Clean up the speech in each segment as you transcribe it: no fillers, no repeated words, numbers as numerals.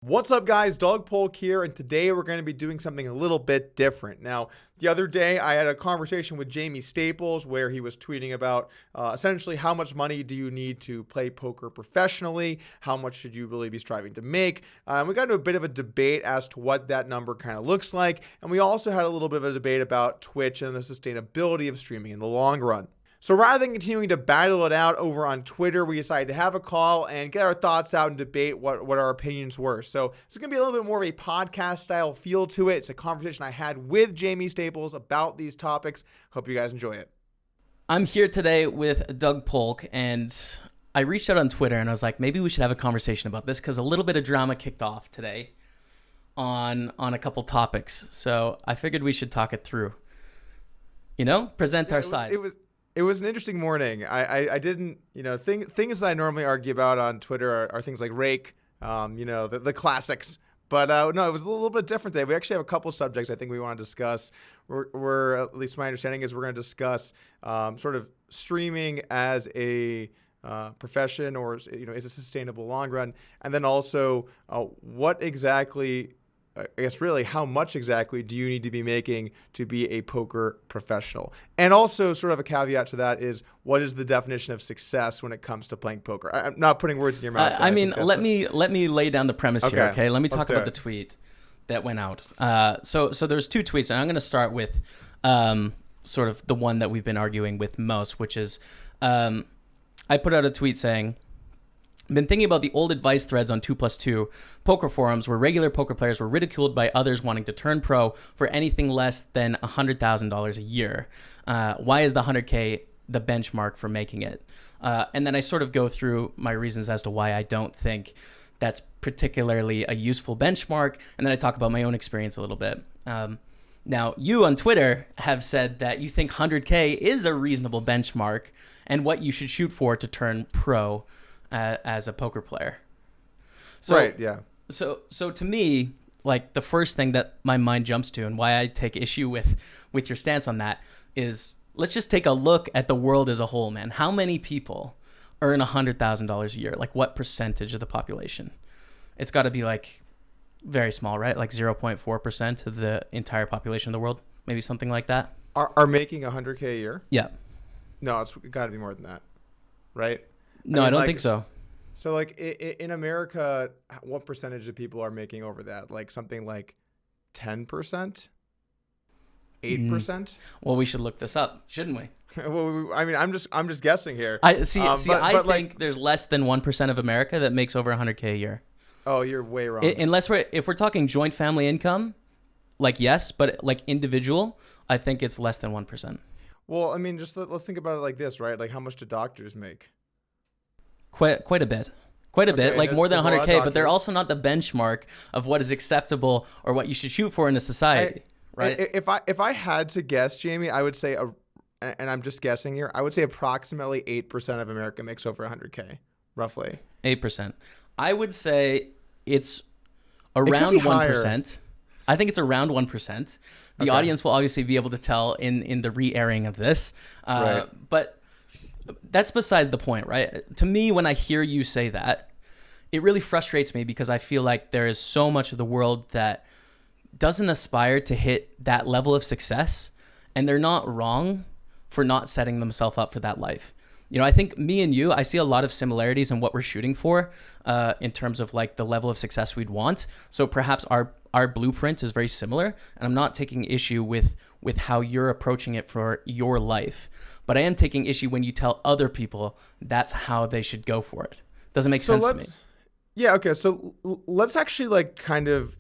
What's up, guys? Polk here, and today we're going to be doing something a little bit different. Now, the other day I had a conversation with Jaime where he was tweeting about essentially how much money do you need to play poker professionally? How much should you really be striving to make? We got into a bit of a debate as to what that number kind of looks like, and we also had a little bit of a debate about Twitch and the sustainability of streaming in the long run. So rather than continuing to battle it out over on Twitter, we decided to have a call and get our thoughts out and debate what our opinions were. So it's going to be a little bit more of a podcast style feel to it. It's a conversation I had with Jaime about these topics. Hope you guys enjoy it. I'm here today with Doug Polk, and I reached out on Twitter and I was like, maybe we should have a conversation about this because a little bit of drama kicked off today on a couple topics. So I figured we should talk it through. Present our sides. It was an interesting morning. I didn't, things that I normally argue about on Twitter are things like rake, the classics. But no, it was a little bit different today. We actually have a couple subjects I think we want to discuss. We're at least my understanding is we're going to discuss sort of streaming as a profession, or is it sustainable long run, and then also what exactly. I guess really, how much exactly do you need to be making to be a poker professional? And also sort of a caveat to that is, what is the definition of success when it comes to playing poker? I'm not putting words in your mouth. Let me lay down the premise here, okay? Let me talk about the tweet that went out. So there's two tweets, and I'm going to start with sort of the one that we've been arguing with most, which is I put out a tweet saying, been thinking about the old advice threads on 2+2 poker forums where regular poker players were ridiculed by others wanting to turn pro for anything less than $100,000 a year. Why is the 100K the benchmark for making it? And then I sort of go through my reasons as to why I don't think that's particularly a useful benchmark. And then I talk about my own experience a little bit. Now, you on Twitter have said that you think 100K is a reasonable benchmark and what you should shoot for to turn pro as a poker player. So, right, yeah. So to me, like, the first thing that my mind jumps to and why I take issue with your stance on that is, let's just take a look at the world as a whole, man. How many people earn $100,000 a year? Like, what percentage of the population? It's got to be like very small, right? Like 0.4% of the entire population of the world, maybe something like that. Are making 100K a year? Yeah. No, it's got to be more than that, right? No, I don't think so. So, like, in America, what percentage of people are making over that? Like, something like 10%? 8%? Well, we should look this up, shouldn't we? Well, I mean, I'm just guessing here. I think there's less than 1% of America that makes over 100K a year. Oh, you're way wrong. If we're talking joint family income, like, yes, but like individual, I think it's less than 1%. Well, I mean, just let's think about it like this, right? Like, how much do doctors make? Quite a bit. Like more than 100K, but they're also not the benchmark of what is acceptable or what you should shoot for in a society, right? If I had to guess, Jaime, I would say, and I'm just guessing here, I would say approximately 8% of America makes over 100K, roughly. 8%. I would say it's around 1%. I think it's around 1%. The audience will obviously be able to tell in the re-airing of this, right. But that's beside the point, right? To me, when I hear you say that, it really frustrates me because I feel like there is so much of the world that doesn't aspire to hit that level of success, and they're not wrong for not setting themselves up for that life. I think me and you, I see a lot of similarities in what we're shooting for in terms of like the level of success we'd want. So perhaps our blueprint is very similar, and I'm not taking issue with how you're approaching it for your life. But I am taking issue when you tell other people that's how they should go for it. Doesn't make sense to me. Yeah, okay. So let's actually like kind of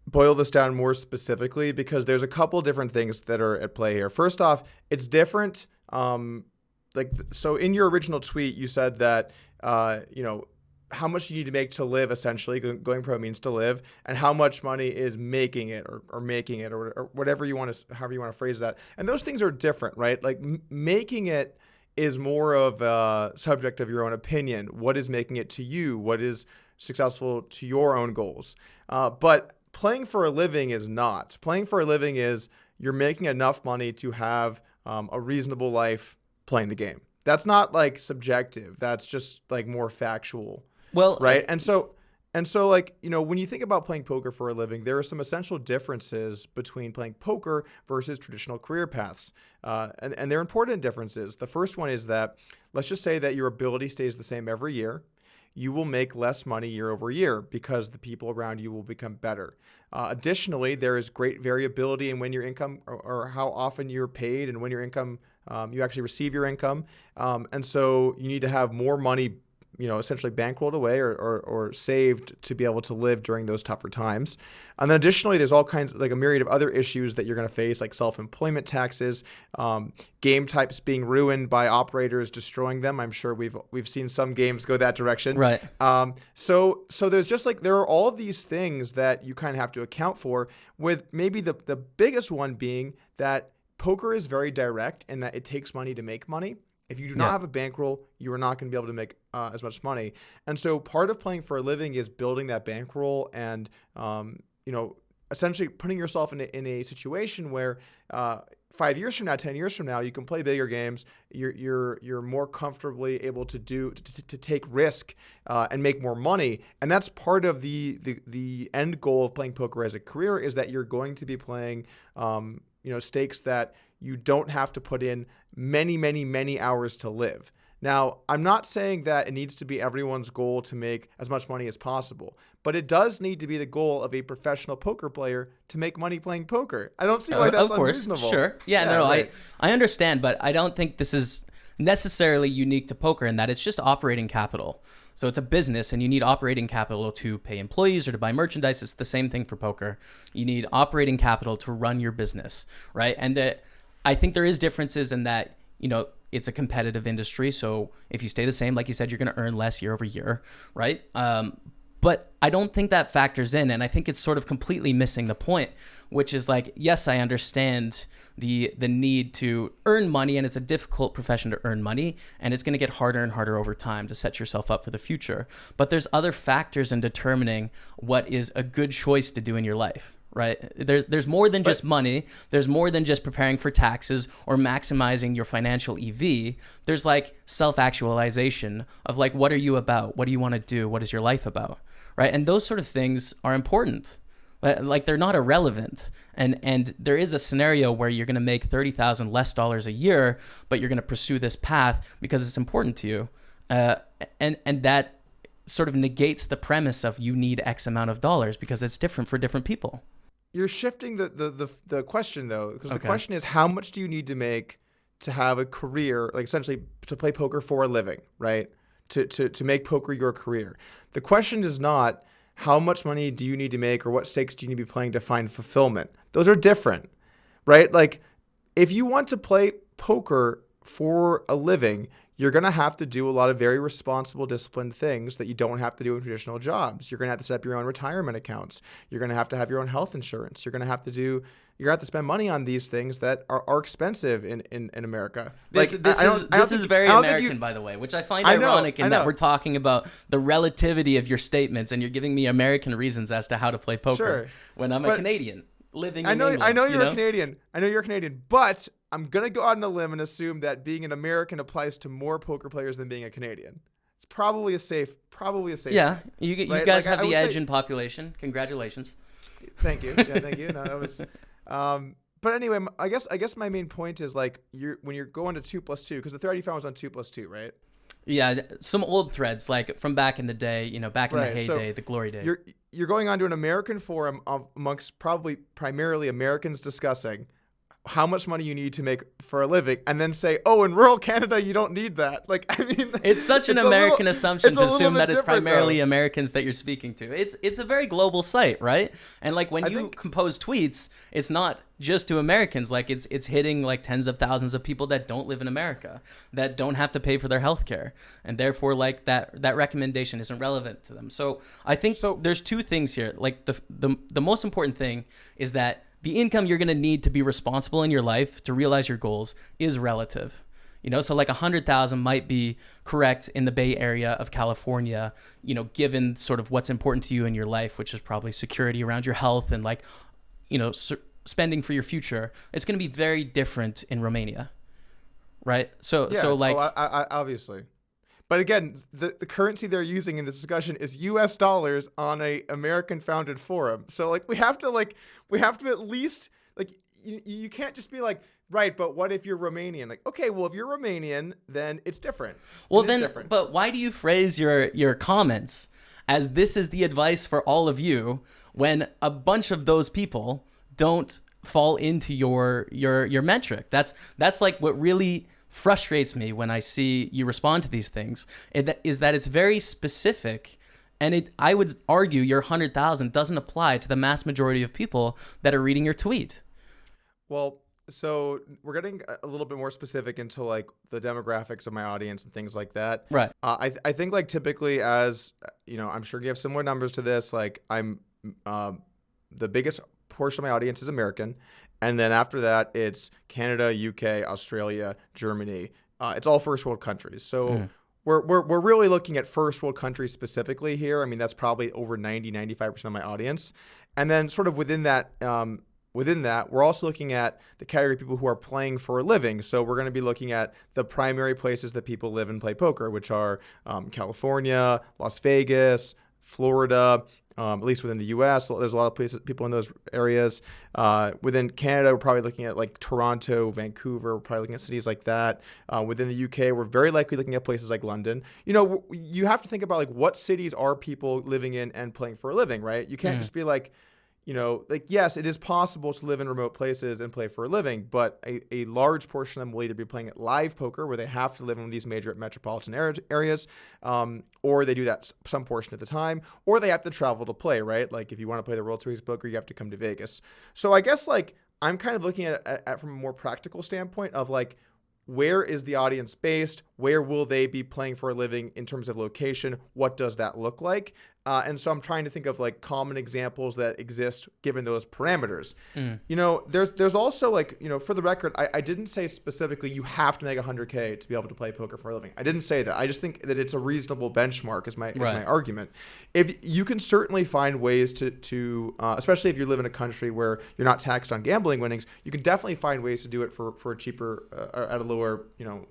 boil this down more specifically, because there's a couple different things that are at play here. First off, it's different. So in your original tweet, you said that, how much you need to make to live, essentially. Going pro means to live, and how much money is making it or making it or whatever you want to, however you want to phrase that. And those things are different, right? Like making it is more of a subject of your own opinion. What is making it to you? What is successful to your own goals? But playing for a living is not. Playing for a living is you're making enough money to have a reasonable life playing the game. That's not like subjective. That's just like more factual. Well, right. And so And so, like, when you think about playing poker for a living, there are some essential differences between playing poker versus traditional career paths. And they're important differences. The first one is that, let's just say that your ability stays the same every year. You will make less money year over year because the people around you will become better. Additionally, there is great variability in when your income or how often you're paid and when your income, you actually receive your income. And so you need to have more money essentially bankrolled away or saved to be able to live during those tougher times. And then additionally, there's all kinds like a myriad of other issues that you're going to face, like self-employment taxes, game types being ruined by operators destroying them. I'm sure we've seen some games go that direction. Right. So there's just like, there are all of these things that you kind of have to account for, with maybe the biggest one being that poker is very direct in that it takes money to make money. If you do not have a bankroll, you are not going to be able to make as much money. And so part of playing for a living is building that bankroll and, essentially putting yourself in a situation where 5 years from now, 10 years from now, you can play bigger games. You're more comfortably able to take risk and make more money. And that's part of the end goal of playing poker as a career, is that you're going to be playing stakes that you don't have to put in many, many, many hours to live. Now, I'm not saying that it needs to be everyone's goal to make as much money as possible, but it does need to be the goal of a professional poker player to make money playing poker. I don't see why that's unreasonable. Sure. Yeah, right. I understand, but I don't think this is necessarily unique to poker in that it's just operating capital. So it's a business and you need operating capital to pay employees or to buy merchandise. It's the same thing for poker. You need operating capital to run your business, right? And I think there is differences in that, it's a competitive industry. So if you stay the same, like you said, you're going to earn less year over year, right? But I don't think that factors in. And I think it's sort of completely missing the point, which is like, yes, I understand the need to earn money, and it's a difficult profession to earn money, and it's going to get harder and harder over time to set yourself up for the future. But there's other factors in determining what is a good choice to do in your life. Right. There's more than just money. There's more than just preparing for taxes or maximizing your financial EV. There's like self-actualization of like, what are you about? What do you want to do? What is your life about? Right. And those sort of things are important. Like they're not irrelevant. And there is a scenario where you're going to make $30,000 less a year, but you're going to pursue this path because it's important to you. And that sort of negates the premise of you need X amount of dollars because it's different for different people. You're shifting the question, though, because the question is, how much do you need to make to have a career, like essentially to play poker for a living, right? To make poker your career. The question is not how much money do you need to make or what stakes do you need to be playing to find fulfillment. Those are different, right? Like if you want to play poker for a living, you're going to have to do a lot of very responsible, disciplined things that you don't have to do in traditional jobs. You're going to have to set up your own retirement accounts. You're going to have your own health insurance. You're going to have to spend money on these things that are expensive in America. This is very American, by the way, which I find ironic in that we're talking about the relativity of your statements and you're giving me American reasons as to how to play poker when I'm a Canadian living in England. I know you're a Canadian. I know you're a Canadian, but I'm going to go out on a limb and assume that being an American applies to more poker players than being a Canadian. It's probably a safe. Yeah, you guys have the edge in population. Congratulations. Thank you. Yeah, thank you. No, that was. But anyway, I guess my main point is like when you're going to 2+2, because the thread you found was on 2+2, right? Yeah, some old threads like from back in the day, back in the heyday, the glory days. You're going onto an American forum amongst primarily Americans discussing how much money you need to make for a living, and then say, oh, in rural Canada, you don't need that. Like, I mean, it's such an American assumption to assume that it's primarily Americans that you're speaking to. It's a very global site, right? And like when you compose tweets, it's not just to Americans. Like it's hitting like tens of thousands of people that don't live in America, that don't have to pay for their healthcare, and therefore like that recommendation isn't relevant to them. So I think there's two things here. Like the most important thing is that the income you're going to need to be responsible in your life to realize your goals is relative. So like 100,000 might be correct in the Bay Area of California, given sort of what's important to you in your life, which is probably security around your health and like, spending for your future. It's going to be very different in Romania, right? So like obviously. But again, the currency they're using in this discussion is U.S. dollars on a American-founded forum. So like we have to at least like you can't just be like, right, but what if you're Romanian? Like, okay, well if you're Romanian, then it's different. Well then, but why do you phrase your comments as this is the advice for all of you when a bunch of those people don't fall into your metric? That's like what really frustrates me when I see you respond to these things, is that it's very specific, and I would argue your 100,000 doesn't apply to the mass majority of people that are reading your tweet. Well, so we're getting a little bit more specific into like the demographics of my audience and things like that. Right. I think like typically, as you know, I'm sure you have similar numbers to this. Like I'm the biggest portion of my audience is American. And then after that, it's Canada, UK, Australia, Germany. It's all first world countries. So we're really looking at first world countries specifically here. I mean, that's probably over 95% of my audience. And then sort of within that, we're also looking at the category of people who are playing for a living. So we're going to be looking at the primary places that people live and play poker, which are California, Las Vegas, Florida, at least within the U.S. There's a lot of places, people in those areas. Within Canada, we're probably looking at like Toronto, Vancouver. We're probably looking at cities like that. Within the U.K., we're very likely looking at places like London. You know, you have to think about like what cities are people living in and playing for a living, right? You can't just be like, you know, like, yes, it is possible to live in remote places and play for a living, but a large portion of them will either be playing at live poker, where they have to live in these major metropolitan areas, or they do that some portion of the time, or they have to travel to play, right? Like, if you want to play the World Series of Poker, you have to come to Vegas. So I guess, like, I'm kind of looking at it from a more practical standpoint of, like, where is the audience based? Where will they be playing for a living in terms of location? What does that look like? And so I'm trying to think of like common examples that exist given those parameters. You know, there's also like, you know, for the record, I didn't say specifically you have to make 100K to be able to play poker for a living. I didn't say that. I just think that it's a reasonable benchmark is my argument. If you can certainly find ways to especially if you live in a country where you're not taxed on gambling winnings, you can definitely find ways to do it for a cheaper, at a lower, you know,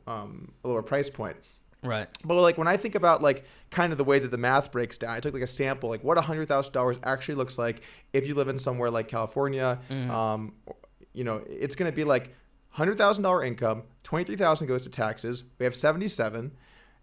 a lower price point. Right. But like when I think about like kind of the way that the math breaks down, I took like a sample, like what $100,000 actually looks like if you live in somewhere like California. You know, it's going to be like $100,000 income, $23,000 goes to taxes. We have 77.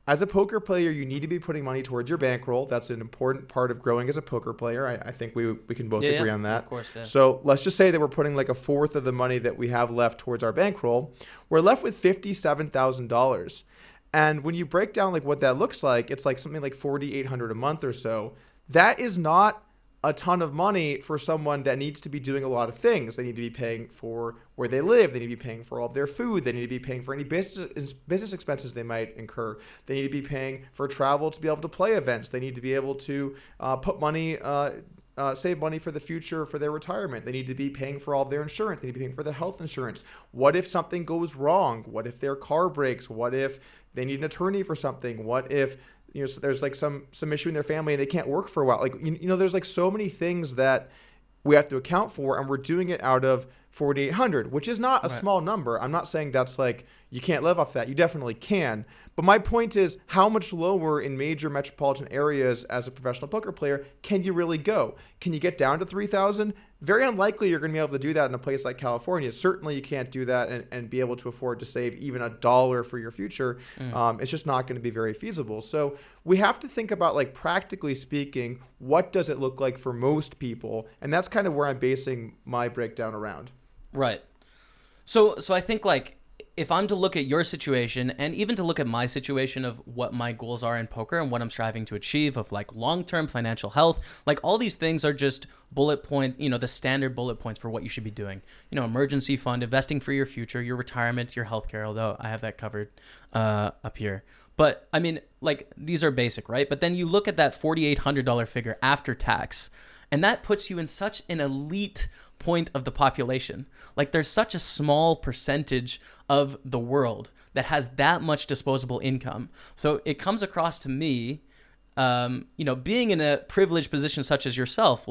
As a poker player, you need to be putting money towards your bankroll. That's an important part of growing as a poker player. I think we can both agree on that. Of course, yeah. So let's just say that we're putting like a fourth of the money that we have left towards our bankroll. We're left with $57,000. And when you break down like what that looks like, it's like something like $4,800 a month or so. That is not a ton of money for someone that needs to be doing a lot of things. They need to be paying for where they live. They need to be paying for all of their food. They need to be paying for any business expenses they might incur. They need to be paying for travel to be able to play events. They need to be able to put money, save money for the future for their retirement. They need to be paying for all of their insurance. They need to be paying for their health insurance. What if something goes wrong? What if their car breaks? What if they need an attorney for something? What if, you know, so there's like some issue in their family and they can't work for a while? Like, you know, there's like so many things that we have to account for, and we're doing it out of 4,800, which is not a small number. I'm not saying that's like you can't live off that. You definitely can. But my point is, how much lower in major metropolitan areas as a professional poker player can you really go? Can you get down to 3,000? Very unlikely you're going to be able to do that in a place like California. Certainly you can't do that and be able to afford to save even $1 for your future. It's just not going to be very feasible. So we have to think about, like, practically speaking, what does it look like for most people? And that's kind of where I'm basing my breakdown around. Right. So I think, like, if I'm to look at your situation and even to look at my situation of what my goals are in poker and what I'm striving to achieve of like long-term financial health, like all these things are just bullet point, you know, the standard bullet points for what you should be doing. You know, emergency fund, investing for your future, your retirement, your healthcare, although I have that covered up here. But I mean, like, these are basic, right? But then you look at that $4,800 figure after tax, and that puts you in such an elite point of the population. Like, there's such a small percentage of the world that has that much disposable income. So it comes across to me, you know, being in a privileged position such as yourself,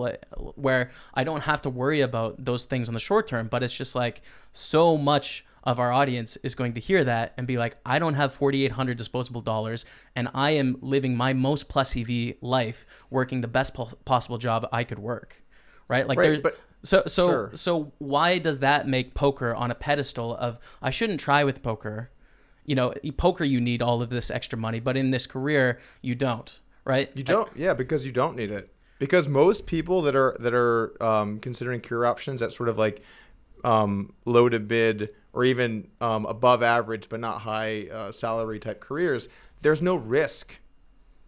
where I don't have to worry about those things in the short term, but it's just like so much of our audience is going to hear that and be like, I don't have 4,800 disposable dollars, and I am living my most plus EV life, working the best possible job I could work, right? Like, right, but so why does that make poker on a pedestal of I shouldn't try with poker? Poker, you need all of this extra money, but in this career, you don't, right? You don't, because you don't need it. Because most people that are considering career options at sort of like low to mid or even above average but not high salary type careers, there's no risk.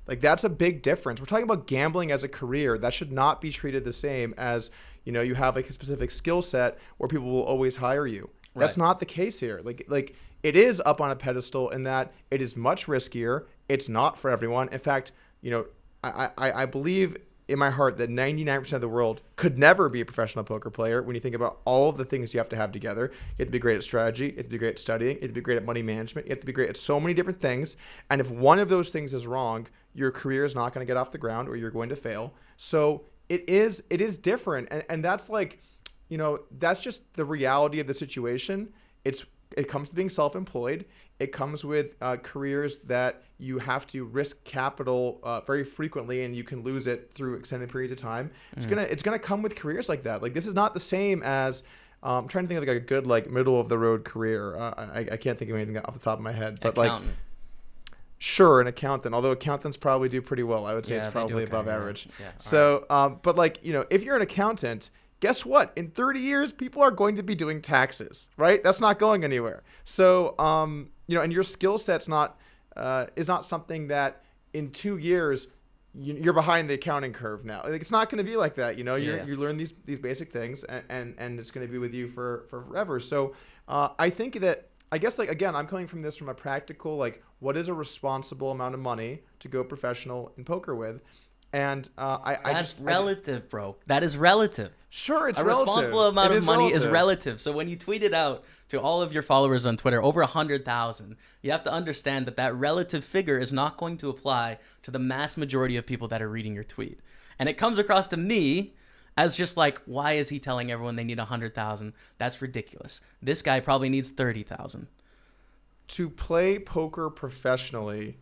Like, that's a big difference. We're talking about gambling as a career. That should not be treated the same as, you have like a specific skill set where people will always hire you. Right. That's not the case here. Like it is up on a pedestal in that it is much riskier. It's not for everyone. In fact, I believe in my heart that 99% of the world could never be a professional poker player when you think about all of the things you have to have together. You have to be great at strategy. You have to be great at studying. You have to be great at money management. You have to be great at so many different things. And if one of those things is wrong, your career is not going to get off the ground or you're going to fail. So it is different. And that's like, that's just the reality of the situation. It comes to being self-employed. It comes with careers that you have to risk capital very frequently, and you can lose it through extended periods of time. It's gonna come with careers like that. Like, this is not the same as I'm trying to think of like a good like middle of the road career. I can't think of anything off the top of my head, but accountant. Sure, an accountant. Although accountants probably do pretty well. I would say it's probably above average. Yeah. So, right. But like if you're an accountant, guess what? In 30 years, people are going to be doing taxes, right? That's not going anywhere. So, and your skill set's is not something that in 2 years you're behind the accounting curve now. Like, it's not going to be like that. You learn these basic things, and it's going to be with you for forever. So, I think that, I guess, like, again, I'm coming from this from a practical, like, what is a responsible amount of money to go professional in poker with? And that's relative, bro. That is relative. Sure, it's a relative. Responsible amount of money is relative. So when you tweet it out to all of your followers on Twitter, over 100,000, you have to understand that relative figure is not going to apply to the mass majority of people that are reading your tweet. And it comes across to me as just like, why is he telling everyone they need 100,000? That's ridiculous. This guy probably needs 30,000. To play poker professionally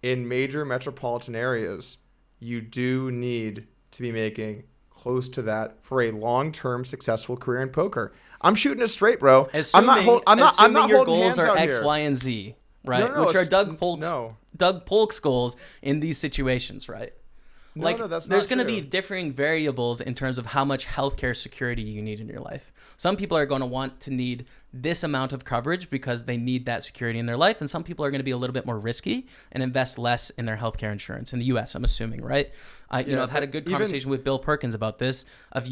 in major metropolitan areas, you do need to be making close to that for a long-term successful career in poker. I'm shooting it straight, bro. Assuming your goals are X, here. Y, and Z, right? No, which are Doug Polk's goals in these situations, right? That's there's not going to true. be differing variables in terms of how much healthcare security you need in your life. Some people are going to want to need this amount of coverage because they need that security in their life, and some people are going to be a little bit more risky and invest less in their healthcare insurance in the U.S. I'm assuming, right? I've had a good conversation with Bill Perkins about this. At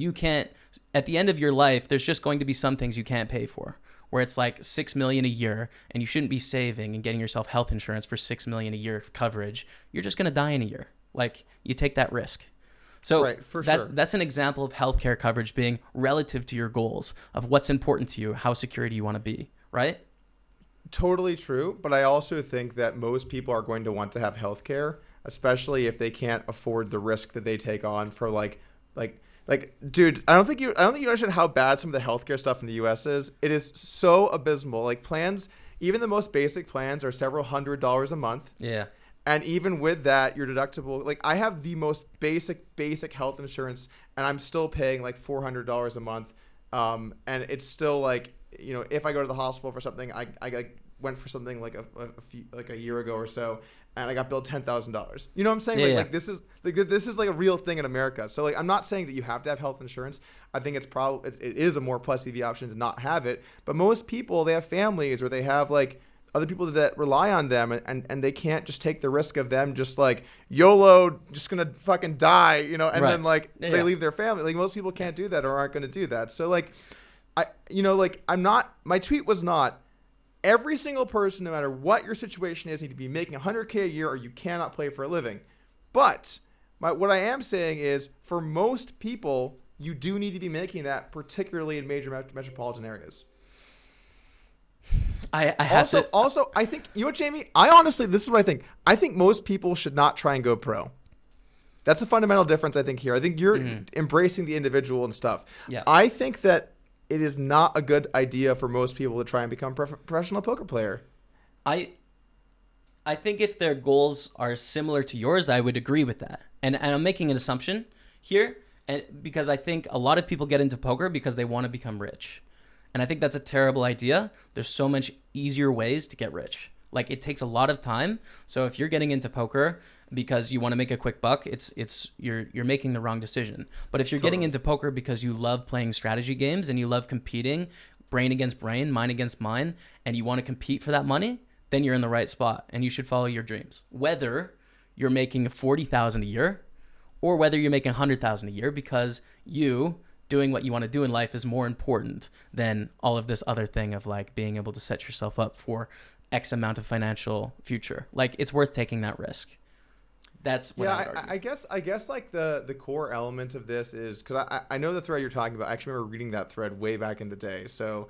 the end of your life, there's just going to be some things you can't pay for, where it's like $6 million a year, and you shouldn't be saving and getting yourself health insurance for $6 million a year of coverage. You're just going to die in a year. Like, you take that risk. So right, that's an example of healthcare coverage being relative to your goals of what's important to you, how secure do you want to be, right? Totally true. But I also think that most people are going to want to have healthcare, especially if they can't afford the risk that they take on for like, dude, I don't think you understand how bad some of the healthcare stuff in the US is. It is so abysmal. Like, plans, even the most basic plans are several $100s a month. Yeah. And even with that, your deductible, like, I have the most basic health insurance, and I'm still paying like $400 a month. And it's still like, if I go to the hospital for something, I went for something like a year ago or so, and I got billed $10,000. You know what I'm saying? Yeah, like this is like a real thing in America. So like, I'm not saying that you have to have health insurance. I think it is a more plus EV option to not have it. But most people, they have families or they have like other people that rely on them, and they can't just take the risk of them just like YOLO, just gonna fucking die, and right. Then like they leave their family. Like, most people can't do that or aren't gonna do that. So like, my tweet was not every single person, no matter what your situation is, need to be making $100K a year or you cannot play for a living. But what I am saying is, for most people, you do need to be making that, particularly in major metropolitan areas. Also, I think, Jamie, this is what I think. I think most people should not try and go pro. That's a fundamental difference, I think, here. I think you're embracing the individual and stuff. Yeah. I think that it is not a good idea for most people to try and become a professional poker player. I think if their goals are similar to yours, I would agree with that. And I'm making an assumption here, and because I think a lot of people get into poker because they want to become rich. And I think that's a terrible idea. There's so much easier ways to get rich. Like, it takes a lot of time. So if you're getting into poker because you want to make a quick buck, you're making the wrong decision. But if you're getting into poker because you love playing strategy games and you love competing, brain against brain, mind against mind, and you want to compete for that money, then you're in the right spot and you should follow your dreams. Whether you're making $40,000 a year or whether you're making $100,000 a year, because you doing what you want to do in life is more important than all of this other thing of like being able to set yourself up for X amount of financial future. Like, it's worth taking that risk. That's what I guess like the core element of this is, because I know the thread you're talking about. I actually remember reading that thread way back in the day. So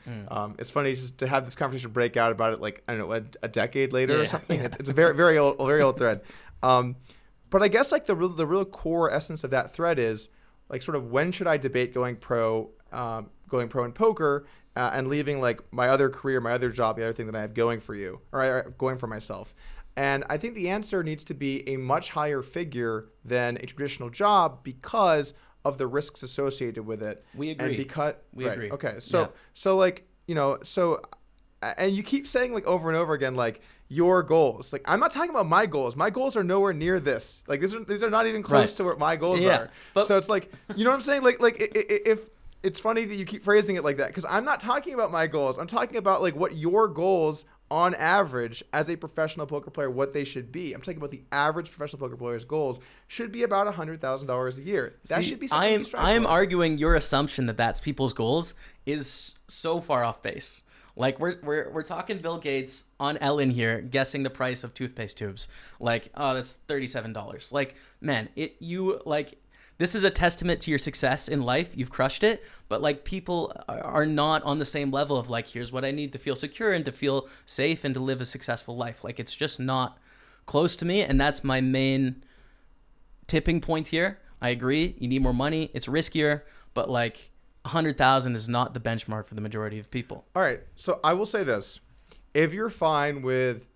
it's funny just to have this conversation break out about it, like, I don't know, a decade later or something. Yeah. It's a very old thread. But I guess like the real core essence of that thread is like, sort of, when should I debate going pro in poker and leaving like my other career, my other job, the other thing that I have going for you, or going for myself. And I think the answer needs to be a much higher figure than a traditional job because of the risks associated with it. We agree. And we agree. Okay. So like, and you keep saying like over and over again, like, your goals. Like, I'm not talking about my goals. My goals are nowhere near this. Like, these are not even close to where my goals are. But, so it's like, you know what I'm saying? Like if it's funny that you keep phrasing it like that, because I'm not talking about my goals. I'm talking about like what your goals on average as a professional poker player, what they should be. I'm talking about the average professional poker player's goals should be about $100,000 a year. That should be something I'm arguing your assumption that that's people's goals is so far off base. Like, we're talking Bill Gates on Ellen here guessing the price of toothpaste tubes. Like, oh, that's $37. Like, man, this is a testament to your success in life. You've crushed it. But like, people are not on the same level of like, here's what I need to feel secure and to feel safe and to live a successful life. Like, it's just not close to me. And that's my main tipping point here. I agree. You need more money. It's riskier, but like, 100,000 is not the benchmark for the majority of people. All right. So I will say this. If you're fine with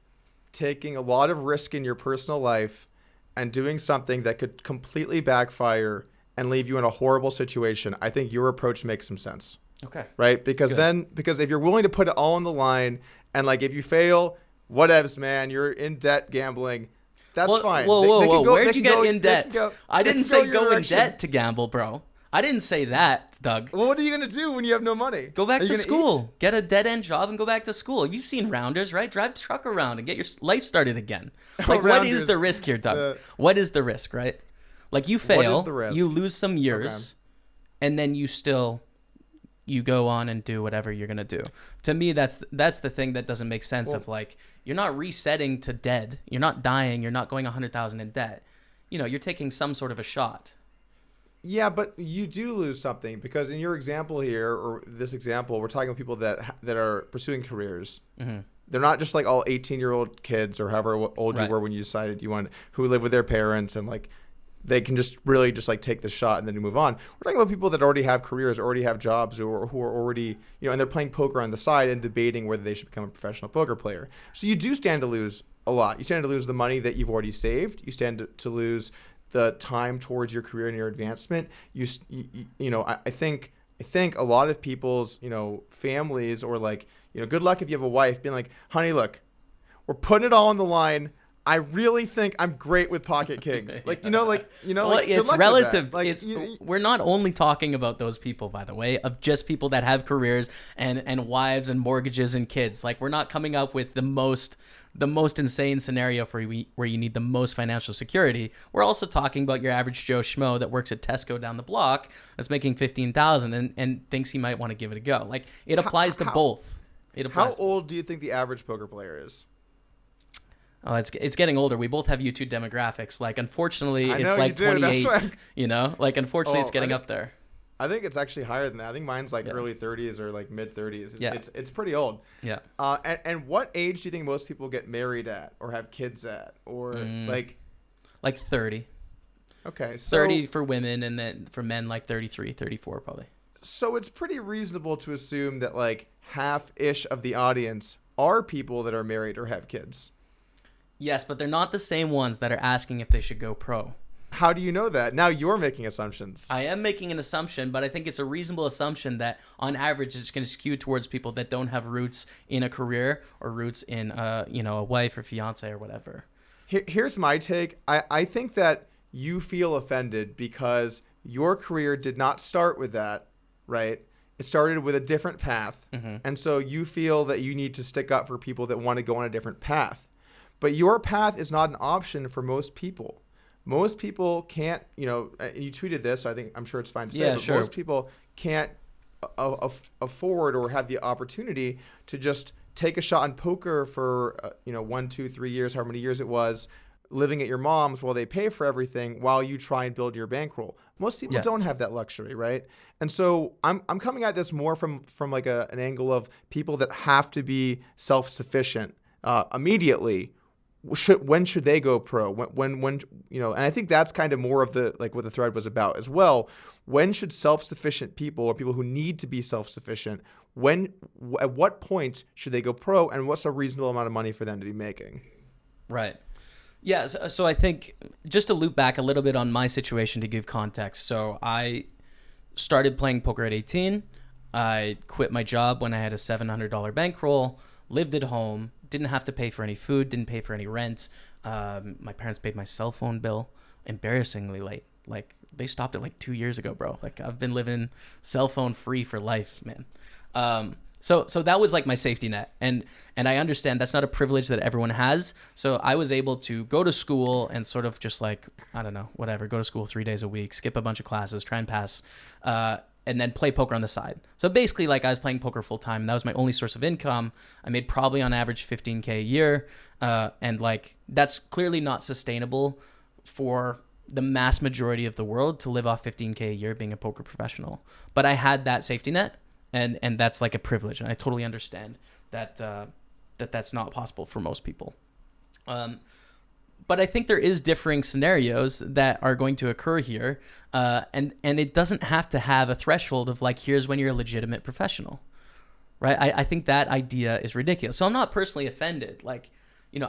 taking a lot of risk in your personal life and doing something that could completely backfire and leave you in a horrible situation, I think your approach makes some sense. Okay. Right? Because if you're willing to put it all on the line, and like, if you fail, whatevs, man, you're in debt gambling, that's fine. Whoa. Where'd you get in debt? I didn't say go in debt to gamble, bro. I didn't say that, Doug. Well, what are you going to do when you have no money? Go back to school. Get a dead-end job and go back to school. You've seen rounders, right? Drive the truck around and get your life started again. Like, what is the risk here, Doug? What is the risk, right? Like, you fail, you lose some years, and then you go on and do whatever you're going to do. To me, that's the thing that doesn't make sense of, like, you're not resetting to dead. You're not dying. You're not going 100,000 in debt. You're taking some sort of a shot. Yeah, but you do lose something, because in your example here, or this example, we're talking about people that are pursuing careers. Mm-hmm. They're not just like all 18-year-old kids or however old you were when you decided you wanted, who live with their parents and like they can just really just like take the shot and then you move on. We're talking about people that already have careers, already have jobs, or who are already, and they're playing poker on the side and debating whether they should become a professional poker player. So you do stand to lose a lot. You stand to lose the money that you've already saved. You stand to lose the time towards your career and your advancement. I think a lot of people's, families, or like, good luck if you have a wife being like, honey, look, we're putting it all on the line. I really think I'm great with pocket kings. Like, well, it's relative. Like, we're not only talking about those people, by the way, of just people that have careers and wives and mortgages and kids. Like, we're not coming up with the most insane scenario where you need the most financial security. We're also talking about your average Joe Schmo that works at Tesco down the block that's making $15,000 and thinks he might want to give it a go. Like, it applies to both. How old do you think the average poker player is? Oh, it's getting older. We both have YouTube demographics. Like, unfortunately, it's like 28. Like, unfortunately, it's getting up there. I think it's actually higher than that. I think mine's like early 30s or like mid 30s. Yeah. It's pretty old. Yeah. And what age do you think most people get married at or have kids at, or like 30? Okay, so 30 for women, and then for men like 33, 34 probably. So it's pretty reasonable to assume that like half-ish of the audience are people that are married or have kids. Yes, but they're not the same ones that are asking if they should go pro. How do you know that? Now you're making assumptions. I am making an assumption, but I think it's a reasonable assumption that on average it's going to skew towards people that don't have roots in a career or roots in a wife or fiance or whatever. Here's my take. I think that you feel offended because your career did not start with that, right? It started with a different path. Mm-hmm. And so you feel that you need to stick up for people that want to go on a different path. But your path is not an option for most people. Most people can't, you tweeted this, so I'm sure it's fine to say, but sure. Most people can't afford or have the opportunity to just take a shot in poker for, 1, 2, 3 years, however many years it was, living at your mom's while they pay for everything while you try and build your bankroll. Most people don't have that luxury, right? And so I'm coming at this more from like an angle of people that have to be self-sufficient immediately. When should they go pro? When and I think that's kind of more of the like what the thread was about as well. When should self-sufficient people or people who need to be self-sufficient, at what point should they go pro, and what's a reasonable amount of money for them to be making? Right. Yeah, so I think just to loop back a little bit on my situation to give context. So I started playing poker at 18. I quit my job when I had a $700 bankroll, lived at home, didn't have to pay for any food, didn't pay for any rent. My parents paid my cell phone bill embarrassingly late. Like, they stopped it like 2 years ago, bro. Like, I've been living cell phone free for life, man. So that was like my safety net. And I understand that's not a privilege that everyone has. So I was able to go to school and sort of just like, I don't know, whatever, go to school 3 days a week, skip a bunch of classes, try and pass, and then play poker on the side. So basically, like, I was playing poker full time. That was my only source of income. I made probably on average $15K a year. And like, that's clearly not sustainable for the mass majority of the world to live off $15K a year being a poker professional. But I had that safety net, and that's like a privilege. And I totally understand that that's not possible for most people. But I think there is differing scenarios that are going to occur here. And it doesn't have to have a threshold of like, here's when you're a legitimate professional, right? I think that idea is ridiculous. So I'm not personally offended. Like,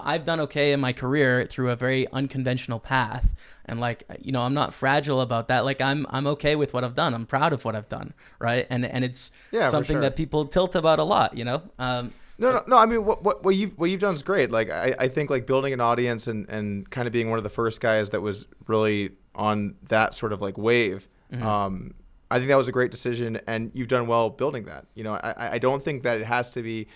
I've done okay in my career through a very unconventional path. And like, I'm not fragile about that. Like, I'm okay with what I've done. I'm proud of what I've done, right? And it's something that people tilt about a lot, No. I mean, what you've done is great. Like, I think like building an audience and kind of being one of the first guys that was really on that sort of like wave. Mm-hmm. I think that was a great decision, and you've done well building that. I don't think that it has to be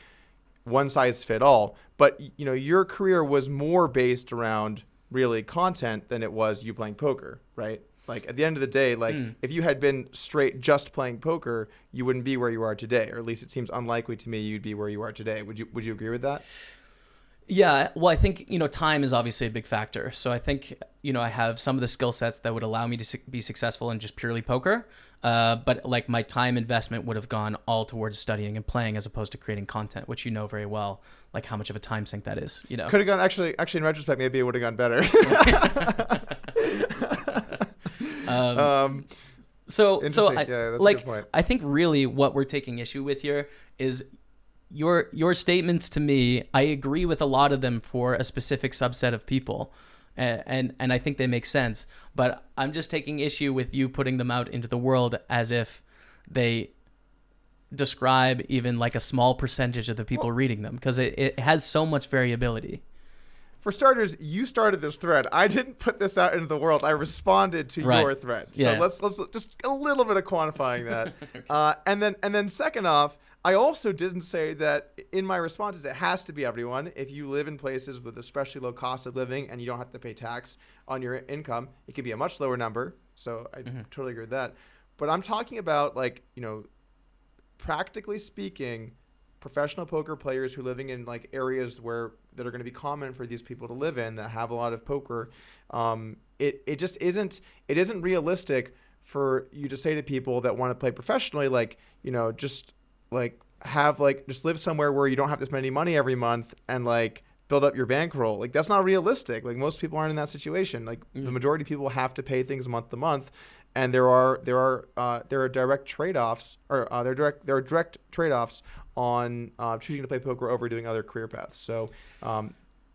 one size fit all, but your career was more based around really content than it was you playing poker, right? Like, at the end of the day, like, if you had been straight just playing poker, you wouldn't be where you are today, or at least it seems unlikely to me you'd be where you are today. Would you agree with that? Yeah, well, I think, time is obviously a big factor. So I think, I have some of the skill sets that would allow me to be successful in just purely poker. But like, my time investment would have gone all towards studying and playing as opposed to creating content, which very well, like how much of a time sink that is, Could have gone, actually in retrospect, maybe it would have gone better. So yeah, that's a good point. I think really what we're taking issue with here is your statements to me. I agree with a lot of them for a specific subset of people, and I think they make sense. But I'm just taking issue with you putting them out into the world as if they describe even like a small percentage of the people reading them, because it has so much variability. For starters, you started this thread. I didn't put this out into the world. I responded to your thread. So let's just a little bit of quantifying that. Okay. And then second off, I also didn't say that in my responses it has to be everyone. If you live in places with especially low cost of living and you don't have to pay tax on your income, it could be a much lower number. So I totally agree with that. But I'm talking about, like, practically speaking, professional poker players who are living in like areas that are going to be common for these people to live in that have a lot of poker. It just isn't realistic for you to say to people that want to play professionally, like, just live somewhere where you don't have this many money every month and like build up your bankroll. Like, that's not realistic. Like, most people aren't in that situation. Like, the majority of people have to pay things month to month. and there are direct trade-offs, or there are direct trade-offs on choosing to play poker over doing other career paths. So,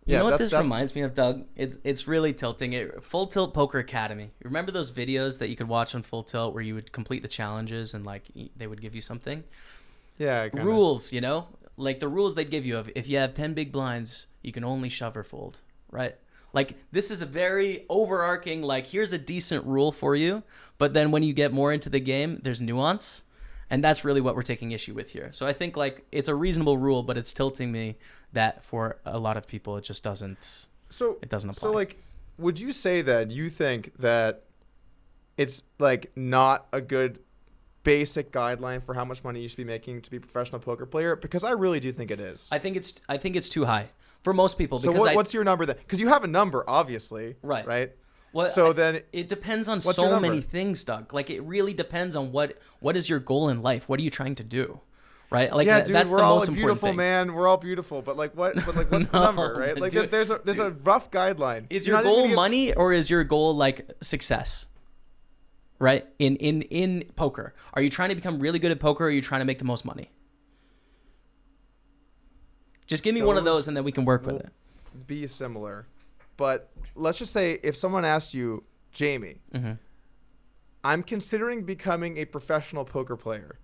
you know what this reminds me of, Doug? It's really tilting. Full Tilt Poker Academy. Remember those videos that you could watch on Full Tilt where you would complete the challenges and like they would give you something? Yeah. Kinda. Rules, you know, like the rules they'd give you of if you have 10 big blinds, you can only shove or fold, right? Like this is a very overarching, like here's a decent rule for you, but then when you get more into the game, there's nuance. And that's really what we're taking issue with here. So I think like it's a reasonable rule, but it's tilting me that for a lot of people it just doesn't. It doesn't apply. So like, would you say that you think that it's like not a good basic guideline for how much money you should be making to be a professional poker player? Because I really do think it is. I think it's too high for most people. So because what's your number then? Because you have a number, obviously. Right. Well, so then it depends on so many things, Doug. Like it really depends on what is your goal in life. What are you trying to do? Right? Like yeah, dude, that's we're the all most important beautiful, thing. man. We're all beautiful, but like what's the number, right? Like there's a rough guideline. Is your goal money or is your goal like success? Right? In poker. Are you trying to become really good at poker or are you trying to make the most money? Just give me one of those and then we can work with it. Be similar. But let's just say if someone asked you, Jaime, I'm considering becoming a professional poker player.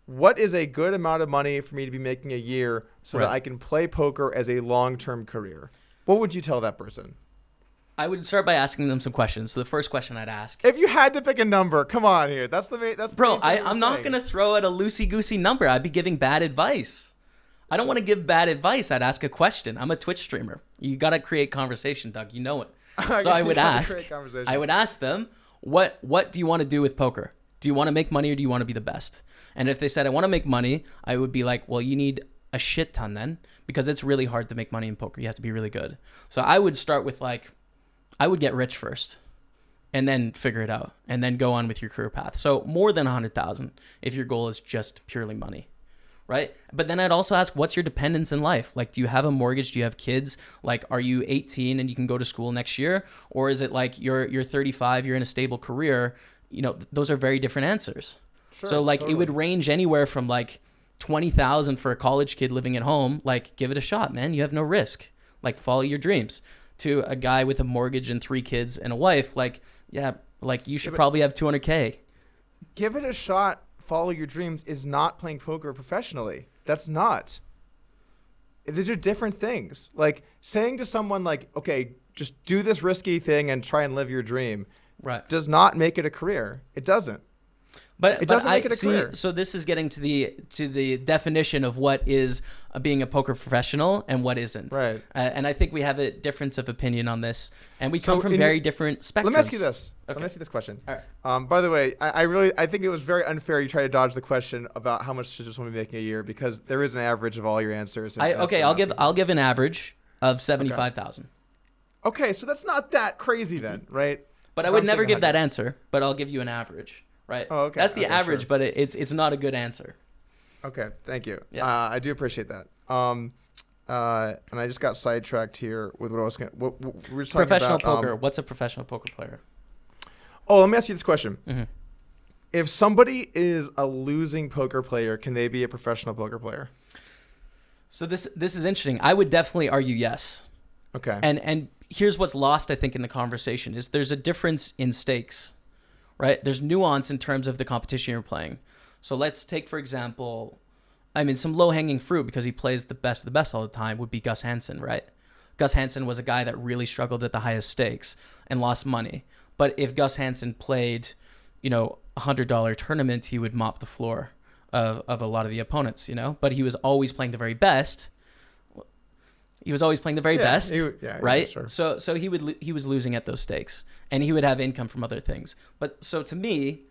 What is a good amount of money for me to be making a year so that I can play poker as a long-term career? What would you tell that person? I would start by asking them some questions. So the first question I'd ask, if you had to pick a number, come on here. That's the main. Bro, I'm not going to throw out a loosey-goosey number. I'd be giving bad advice. I don't want to give bad advice. I'd ask a question. I'm a Twitch streamer. You got to create conversation, Doug. You know it. So I would ask them, what do you want to do with poker? Do you want to make money or do you want to be the best? And if they said, I want to make money, I would be like, well, you need a shit ton then, because it's really hard to make money in poker. You have to be really good. So I would start with like, I would get rich first and then figure it out and then go on with your career path. So more than 100,000 if your goal is just purely money. Right? But then I'd also ask, what's your dependence in life? Like, do you have a mortgage? Do you have kids? Like, are you 18 and you can go to school next year? Or is it like you're 35, you're in a stable career? You know, those are very different answers. Sure, so like totally. It would range anywhere from like 20,000 for a college kid living at home. Like, give it a shot, man. You have no risk. Like, follow your dreams. To a guy with a mortgage and 3 kids and a wife, like, yeah, like you should probably have 200K. Give it a shot. Follow your dreams is not playing poker professionally. That's not. These are different things. Like saying to someone like, okay, just do this risky thing and try and live your dream. Right. Does not make it a career. It doesn't. But it doesn't make it a career. So this is getting to the definition of what is being a poker professional and what isn't. Right. And I think we have a difference of opinion on this, and we come from very different spectrums. Let me ask you this. Okay. Let me ask you this question. All right. By the way, I think it was very unfair you tried to dodge the question about how much should someone be making a year, because there is an average of all your answers. I'll give an average of 75,000. Okay, so that's not that crazy then, right? But I would never give that answer. But I'll give you an average. Right. Oh, okay. That's the average, sure. but it's not a good answer. Okay, thank you. Yeah. I do appreciate that. And I just got sidetracked here with what I was going to... We were just talking professional about, poker. What's a professional poker player? Oh, let me ask you this question. Mm-hmm. If somebody is a losing poker player, can they be a professional poker player? So this is interesting. I would definitely argue yes. Okay. And here's what's lost, I think, in the conversation is there's a difference in stakes. Right? There's nuance in terms of the competition you're playing. So let's take, for example, some low-hanging fruit, because he plays the best of the best all the time, would be Gus Hansen, right? Gus Hansen was a guy that really struggled at the highest stakes and lost money. But if Gus Hansen played, $100 tournament, he would mop the floor of a lot of the opponents, But he was always playing the very best. He was always playing the very best, right? Sure. So he was losing at those stakes, and he would have income from other things. But so to me,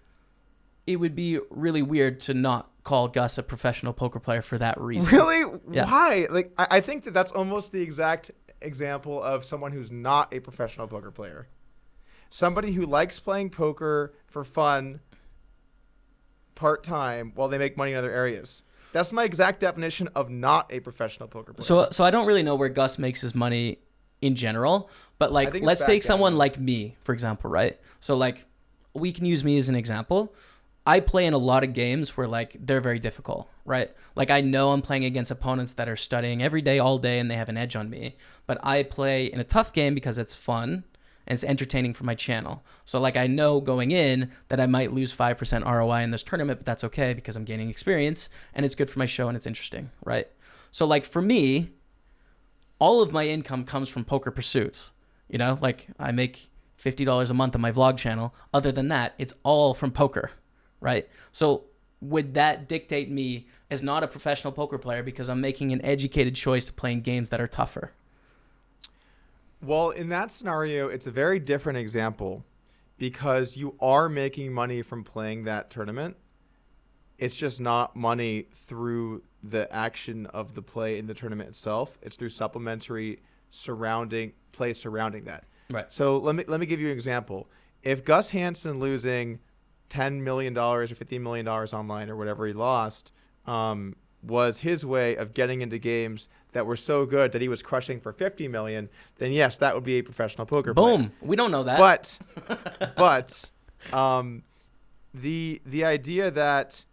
it would be really weird to not call Gus a professional poker player for that reason. Really? Yeah. Why? Like, I think that's almost the exact example of someone who's not a professional poker player. Somebody who likes playing poker for fun, part-time, while they make money in other areas. That's my exact definition of not a professional poker player. So I don't really know where Gus makes his money in general, but like let's take someone like me, for example, right? So like we can use me as an example. I play in a lot of games where like they're very difficult, right? Like I know I'm playing against opponents that are studying every day, all day, and they have an edge on me. But I play in a tough game because it's fun and it's entertaining for my channel. So like I know going in that I might lose 5% ROI in this tournament, but that's okay because I'm gaining experience and it's good for my show and it's interesting, right? So like for me, all of my income comes from poker pursuits. You know, like I make $50 a month on my vlog channel. Other than that, it's all from poker, right? So would that dictate me as not a professional poker player because I'm making an educated choice to playing games that are tougher? Well, in that scenario, it's a very different example because you are making money from playing that tournament. It's just not money through the action of the play in the tournament itself. It's through supplementary play surrounding that. Right. So let me give you an example. If Gus Hansen losing $10 million or $15 million online or whatever he lost was his way of getting into games that were so good that he was crushing for $50 million, then yes, that would be a professional poker player. Boom. We don't know that. But the idea that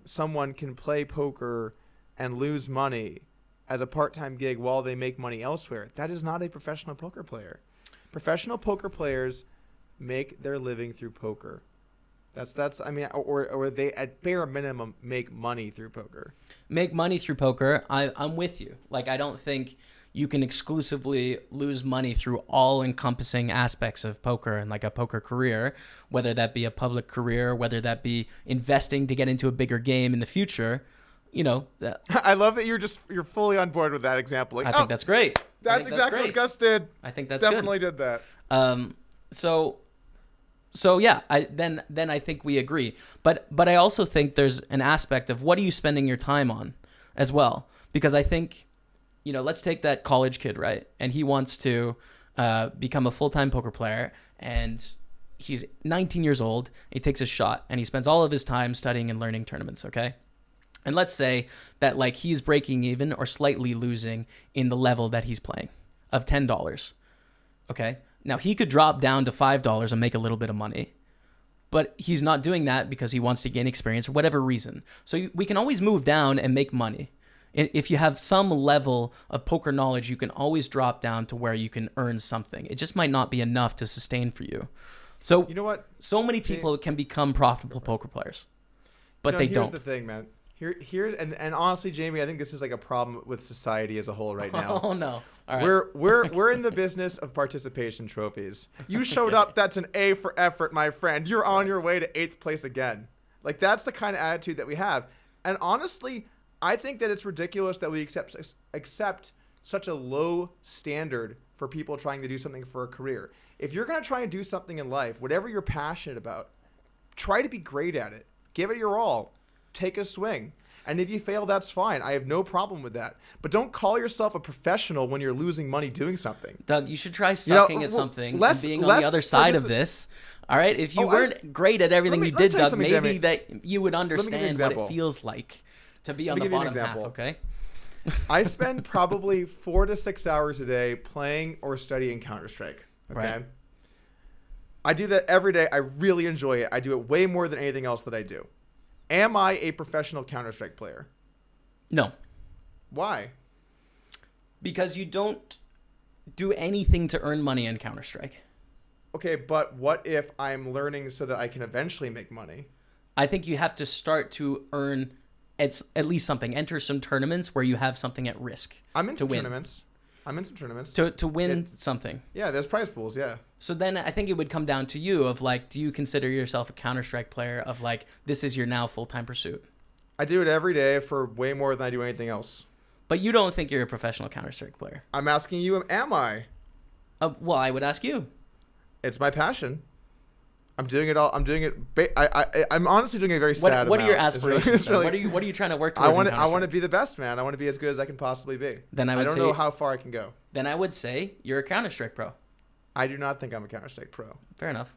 someone can play poker and lose money as a part-time gig while they make money elsewhere, that is not a professional poker player. Professional poker players make their living through poker. That's I mean, or they at bare minimum make money through poker. Make money through poker. I'm with you. Like I don't think you can exclusively lose money through all encompassing aspects of poker and like a poker career, whether that be a public career, whether that be investing to get into a bigger game in the future. You know, I love that you're fully on board with that example. Like, I think that's great. That's exactly what Gus did. I think that's definitely good. did that. So yeah, then I think we agree. But I also think there's an aspect of what are you spending your time on as well? Because I think, you know, let's take that college kid, right? And he wants to become a full-time poker player, and he's 19 years old. He takes a shot, and he spends all of his time studying and learning tournaments, okay? And let's say that like he's breaking even or slightly losing in the level that he's playing of $10. Okay. Now he could drop down to $5 and make a little bit of money, but he's not doing that because he wants to gain experience for whatever reason. So we can always move down and make money. If you have some level of poker knowledge, you can always drop down to where you can earn something. It just might not be enough to sustain for you. So you know what? So many people can become profitable poker players, but they don't. Here's the thing, man. And honestly, Jamie, I think this is like a problem with society as a whole right now. Oh no! All right. We're in the business of participation trophies. You showed up. That's an A for effort, my friend. You're on your way to 8th place again. Like that's the kind of attitude that we have. And honestly, I think that it's ridiculous that we accept such a low standard for people trying to do something for a career. If you're gonna try and do something in life, whatever you're passionate about, try to be great at it. Give it your all. Take a swing. And if you fail, that's fine. I have no problem with that. But don't call yourself a professional when you're losing money doing something. Doug, you should try sucking at something and being on the other side of this. All right? If you weren't great at everything you did, Doug, maybe Jamie, that you would understand what it feels like to be on the bottom half, okay? I spend probably 4 to 6 hours a day playing or studying CounterStrike, okay? Right. I do that every day. I really enjoy it. I do it way more than anything else that I do. Am I a professional Counter-Strike player? No. Why? Because you don't do anything to earn money in Counter-Strike. Okay, but what if I'm learning so that I can eventually make money? I think you have to start to earn at least something. Enter some tournaments where you have something at risk. I'm in some tournaments. To win something. Yeah, there's prize pools, yeah. So then I think it would come down to you of like, do you consider yourself a Counter-Strike player of like, this is your now full-time pursuit? I do it every day for way more than I do anything else. But you don't think you're a professional Counter-Strike player? I'm asking you, am I? Well, I would ask you. It's my passion. I'm doing it all. I'm doing it. I'm honestly doing it very sad. What are your aspirations? What are you trying to work towards? I want to be the best, man. I want to be as good as I can possibly be. Then I don't know how far I can go. Then I would say you're a Counter-Strike pro. I do not think I'm a Counter-Strike pro. Fair enough.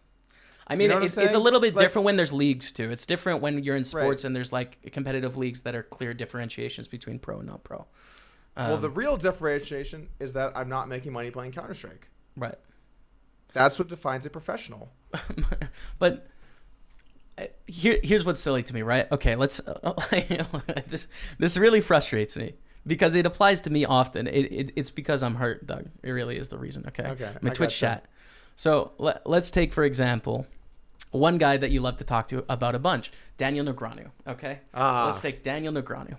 I mean, it's a little bit different when there's leagues too. It's different when you're in sports and there's like competitive leagues that are clear differentiations between pro and not pro. Well, the real differentiation is that I'm not making money playing Counter-Strike. Right. That's what defines a professional. but here's what's silly to me, right? Okay, let's this really frustrates me because it applies to me often. It's because I'm hurt, Doug. It really is the reason. Okay. My Twitch chat. So let's take, for example, one guy that you love to talk to about a bunch, Daniel Negreanu. Okay. Let's take Daniel Negreanu.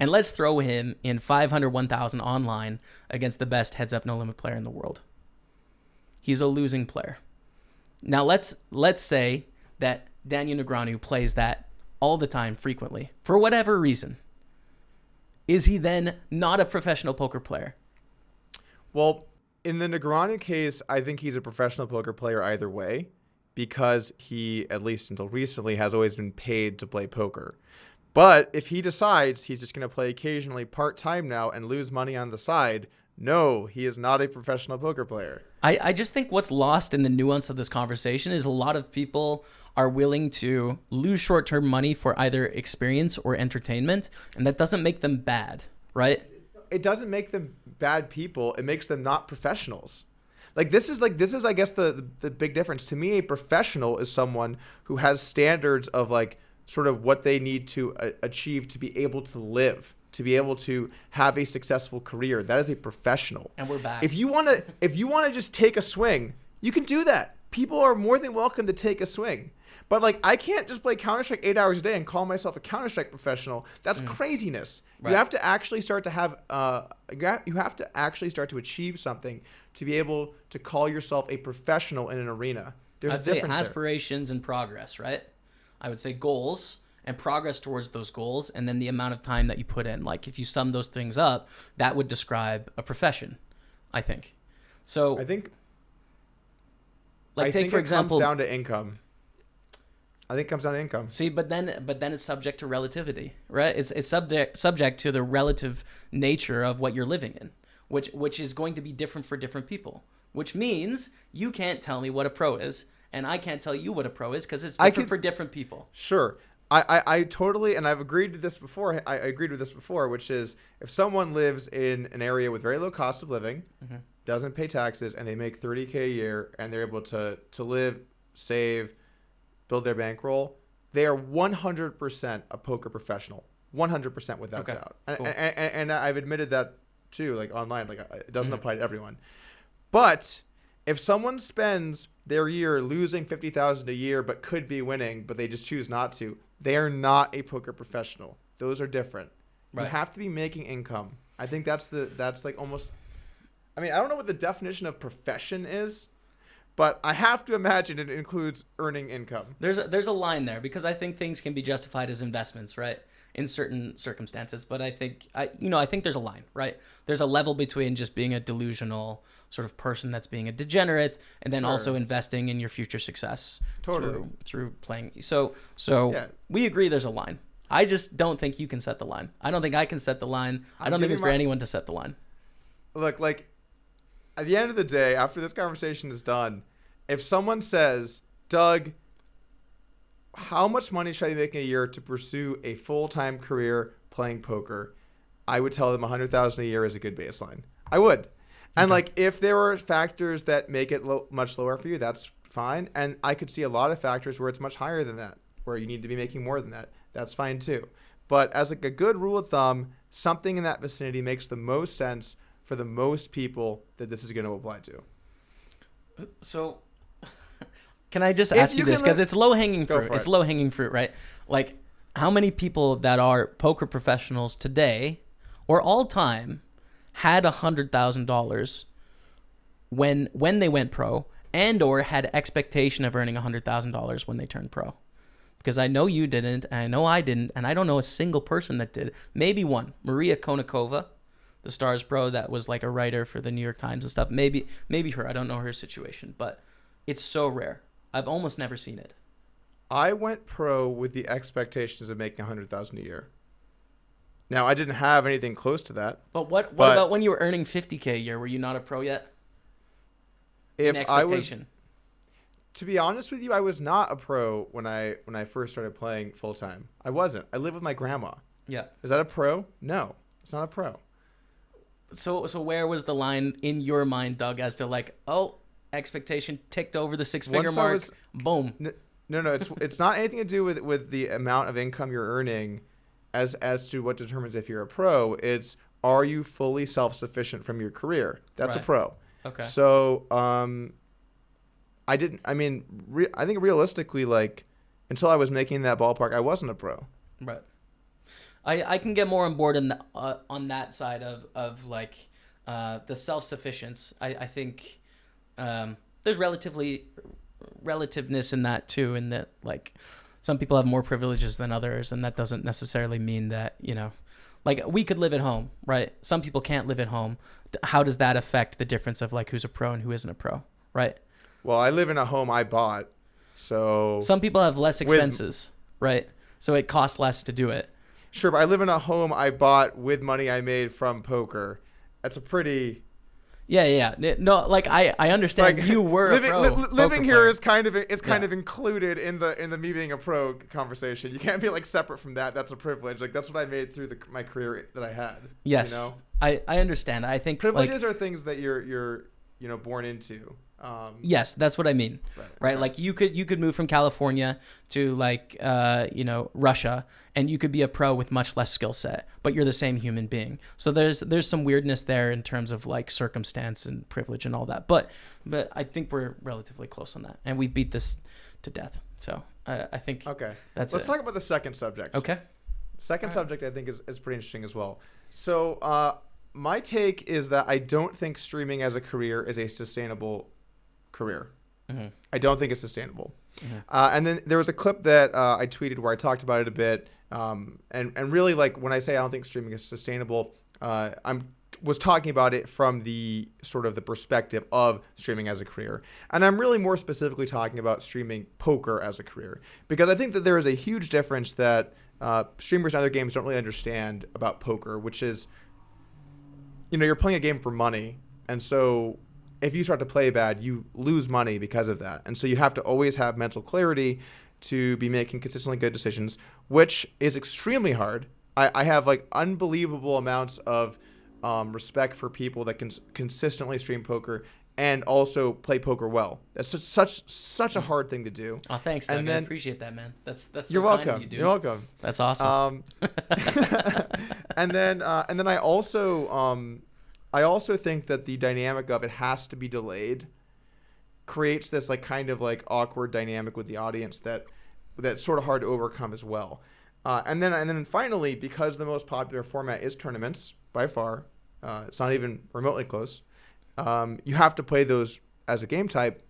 And let's throw him in 500, 1,000 online against the best heads-up no-limit player in the world. He's a losing player. Now let's say that Daniel Negreanu plays that all the time, frequently, for whatever reason. Is he then not a professional poker player? Well, in the Negreanu case, I think he's a professional poker player either way, because he, at least until recently, has always been paid to play poker. But if he decides he's just going to play occasionally part-time now and lose money on the side, no, he is not a professional poker player. I just think what's lost in the nuance of this conversation is a lot of people are willing to lose short-term money for either experience or entertainment, and that doesn't make them bad, right? It doesn't make them bad people. It makes them not professionals. This is I guess the big difference. To me, a professional is someone who has standards of sort of what they need to achieve to be able to live, to be able to have a successful career. That is a professional. And we're back. If you want to just take a swing, you can do that. People are more than welcome to take a swing. But I can't just play CounterStrike 8 hours a day and call myself a CounterStrike professional. That's craziness. Right. You have to actually start to have you have to actually start to achieve something to be able to call yourself a professional in an arena. There's I'd a difference say aspirations and progress, right? I would say goals and progress towards those goals, and then the amount of time that you put in. If you sum those things up, that would describe a profession, I think. So I think take for example, it comes down to income. I think it comes down to income. See, but then it's subject to relativity, right? It's subject to the relative nature of what you're living in, which is going to be different for different people. Which means you can't tell me what a pro is, and I can't tell you what a pro is because it's different for different people. Sure. I totally, and I've agreed to this before. I agreed with this before, which is if someone lives in an area with very low cost of living, doesn't pay taxes, and they make $30K a year, and they're able to live, save, build their bankroll, they are 100% a poker professional, 100% without doubt. Cool. And I've admitted that too, online. It doesn't apply to everyone. But if someone spends their year losing $50,000 a year but could be winning, but they just choose not to, they are not a poker professional. Those are different. Right. You have to be making income. I think that's almost. I mean, I don't know what the definition of profession is, but I have to imagine it includes earning income. There's a line there because I think things can be justified as investments, right? In certain circumstances, but I think there's a line, right? There's a level between just being a delusional sort of person that's being a degenerate, and then also investing in your future success through playing. So yeah. We agree there's a line. I just don't think you can set the line. I don't think I can set the line. I don't think it's for anyone to set the line. Look, at the end of the day, after this conversation is done, if someone says, Doug, how much money should I be making a year to pursue a full-time career playing poker? I would tell them $100,000 a year is a good baseline. I would. And if there are factors that make it much lower for you, that's fine. And I could see a lot of factors where it's much higher than that, where you need to be making more than that. That's fine too. But as a good rule of thumb, something in that vicinity makes the most sense for the most people that this is going to apply to. So can I just ask you this? Because it's low-hanging fruit. It's low-hanging fruit, right? How many people that are poker professionals today or all time had $100,000 when they went pro and or had expectation of earning $100,000 when they turned pro? Because I know you didn't, and I know I didn't, and I don't know a single person that did. Maybe one. Maria Konnikova, the Stars pro that was a writer for the New York Times and stuff. Maybe her. I don't know her situation, but it's so rare. I've almost never seen it. I went pro with the expectations of making $100,000 a year. Now, I didn't have anything close to that. But what about when you were earning $50K a year? Were you not a pro yet? To be honest with you, I was not a pro when I first started playing full time. I wasn't. I lived with my grandma. Yeah. Is that a pro? No, it's not a pro. So where was the line in your mind, Doug, as to expectation ticked over the six-figure mark. Boom. No, it's not anything to do with the amount of income you're earning as to what determines if you're a pro. It's, are you fully self-sufficient from your career? That's a pro. Okay. So I think realistically, like, until I was making that ballpark, I wasn't a pro. Right. I can get more on board on that side of like the self-sufficiency. I think there's relativeness in that too, in that like some people have more privileges than others, and that doesn't necessarily mean that, you know, like we could live at home, right? Some people can't live at home. How does that affect the difference of like who's a pro and who isn't a pro, right? Well, I live in a home I bought, so some people have less expenses, right? So it costs less to do it. Sure, but I live in a home I bought with money I made from poker. That's a pretty... Yeah. No, like I understand, like, you were a pro. Living here is kind of included in the me being a pro conversation. You can't be like separate from that. That's a privilege. Like, that's what I made through my career that I had. Yes, you know? I understand. I think privileges are things that you're born into. Yes, that's what I mean. Right. Okay. Like you could move from California to like Russia, and you could be a pro with much less skill set, but you're the same human being. So there's some weirdness there in terms of like circumstance and privilege and all that. But I think we're relatively close on that, and we beat this to death. So I think let's talk about the second subject. Okay. Second subject I think is pretty interesting as well. So my take is that I don't think streaming as a career is a sustainable career. Mm-hmm. I don't think it's sustainable. Mm-hmm. And then there was a clip that I tweeted where I talked about it a bit. And really, like, when I say I don't think streaming is sustainable, was talking about it from the sort of the perspective of streaming as a career. And I'm really more specifically talking about streaming poker as a career, because I think that there is a huge difference that streamers in other games don't really understand about poker, which is, you're playing a game for money. And so if you start to play bad, you lose money because of that. And so you have to always have mental clarity to be making consistently good decisions, which is extremely hard. I have like unbelievable amounts of respect for people that can consistently stream poker and also play poker well. That's such a hard thing to do. Oh, thanks, Doug. I appreciate that, man. That's you're welcome. You're welcome. That's awesome. And then I also think that the dynamic of it has to be delayed creates this like kind of like awkward dynamic with the audience that's sort of hard to overcome as well. And then finally, because the most popular format is tournaments by far, it's not even remotely close. You have to play those as a game type,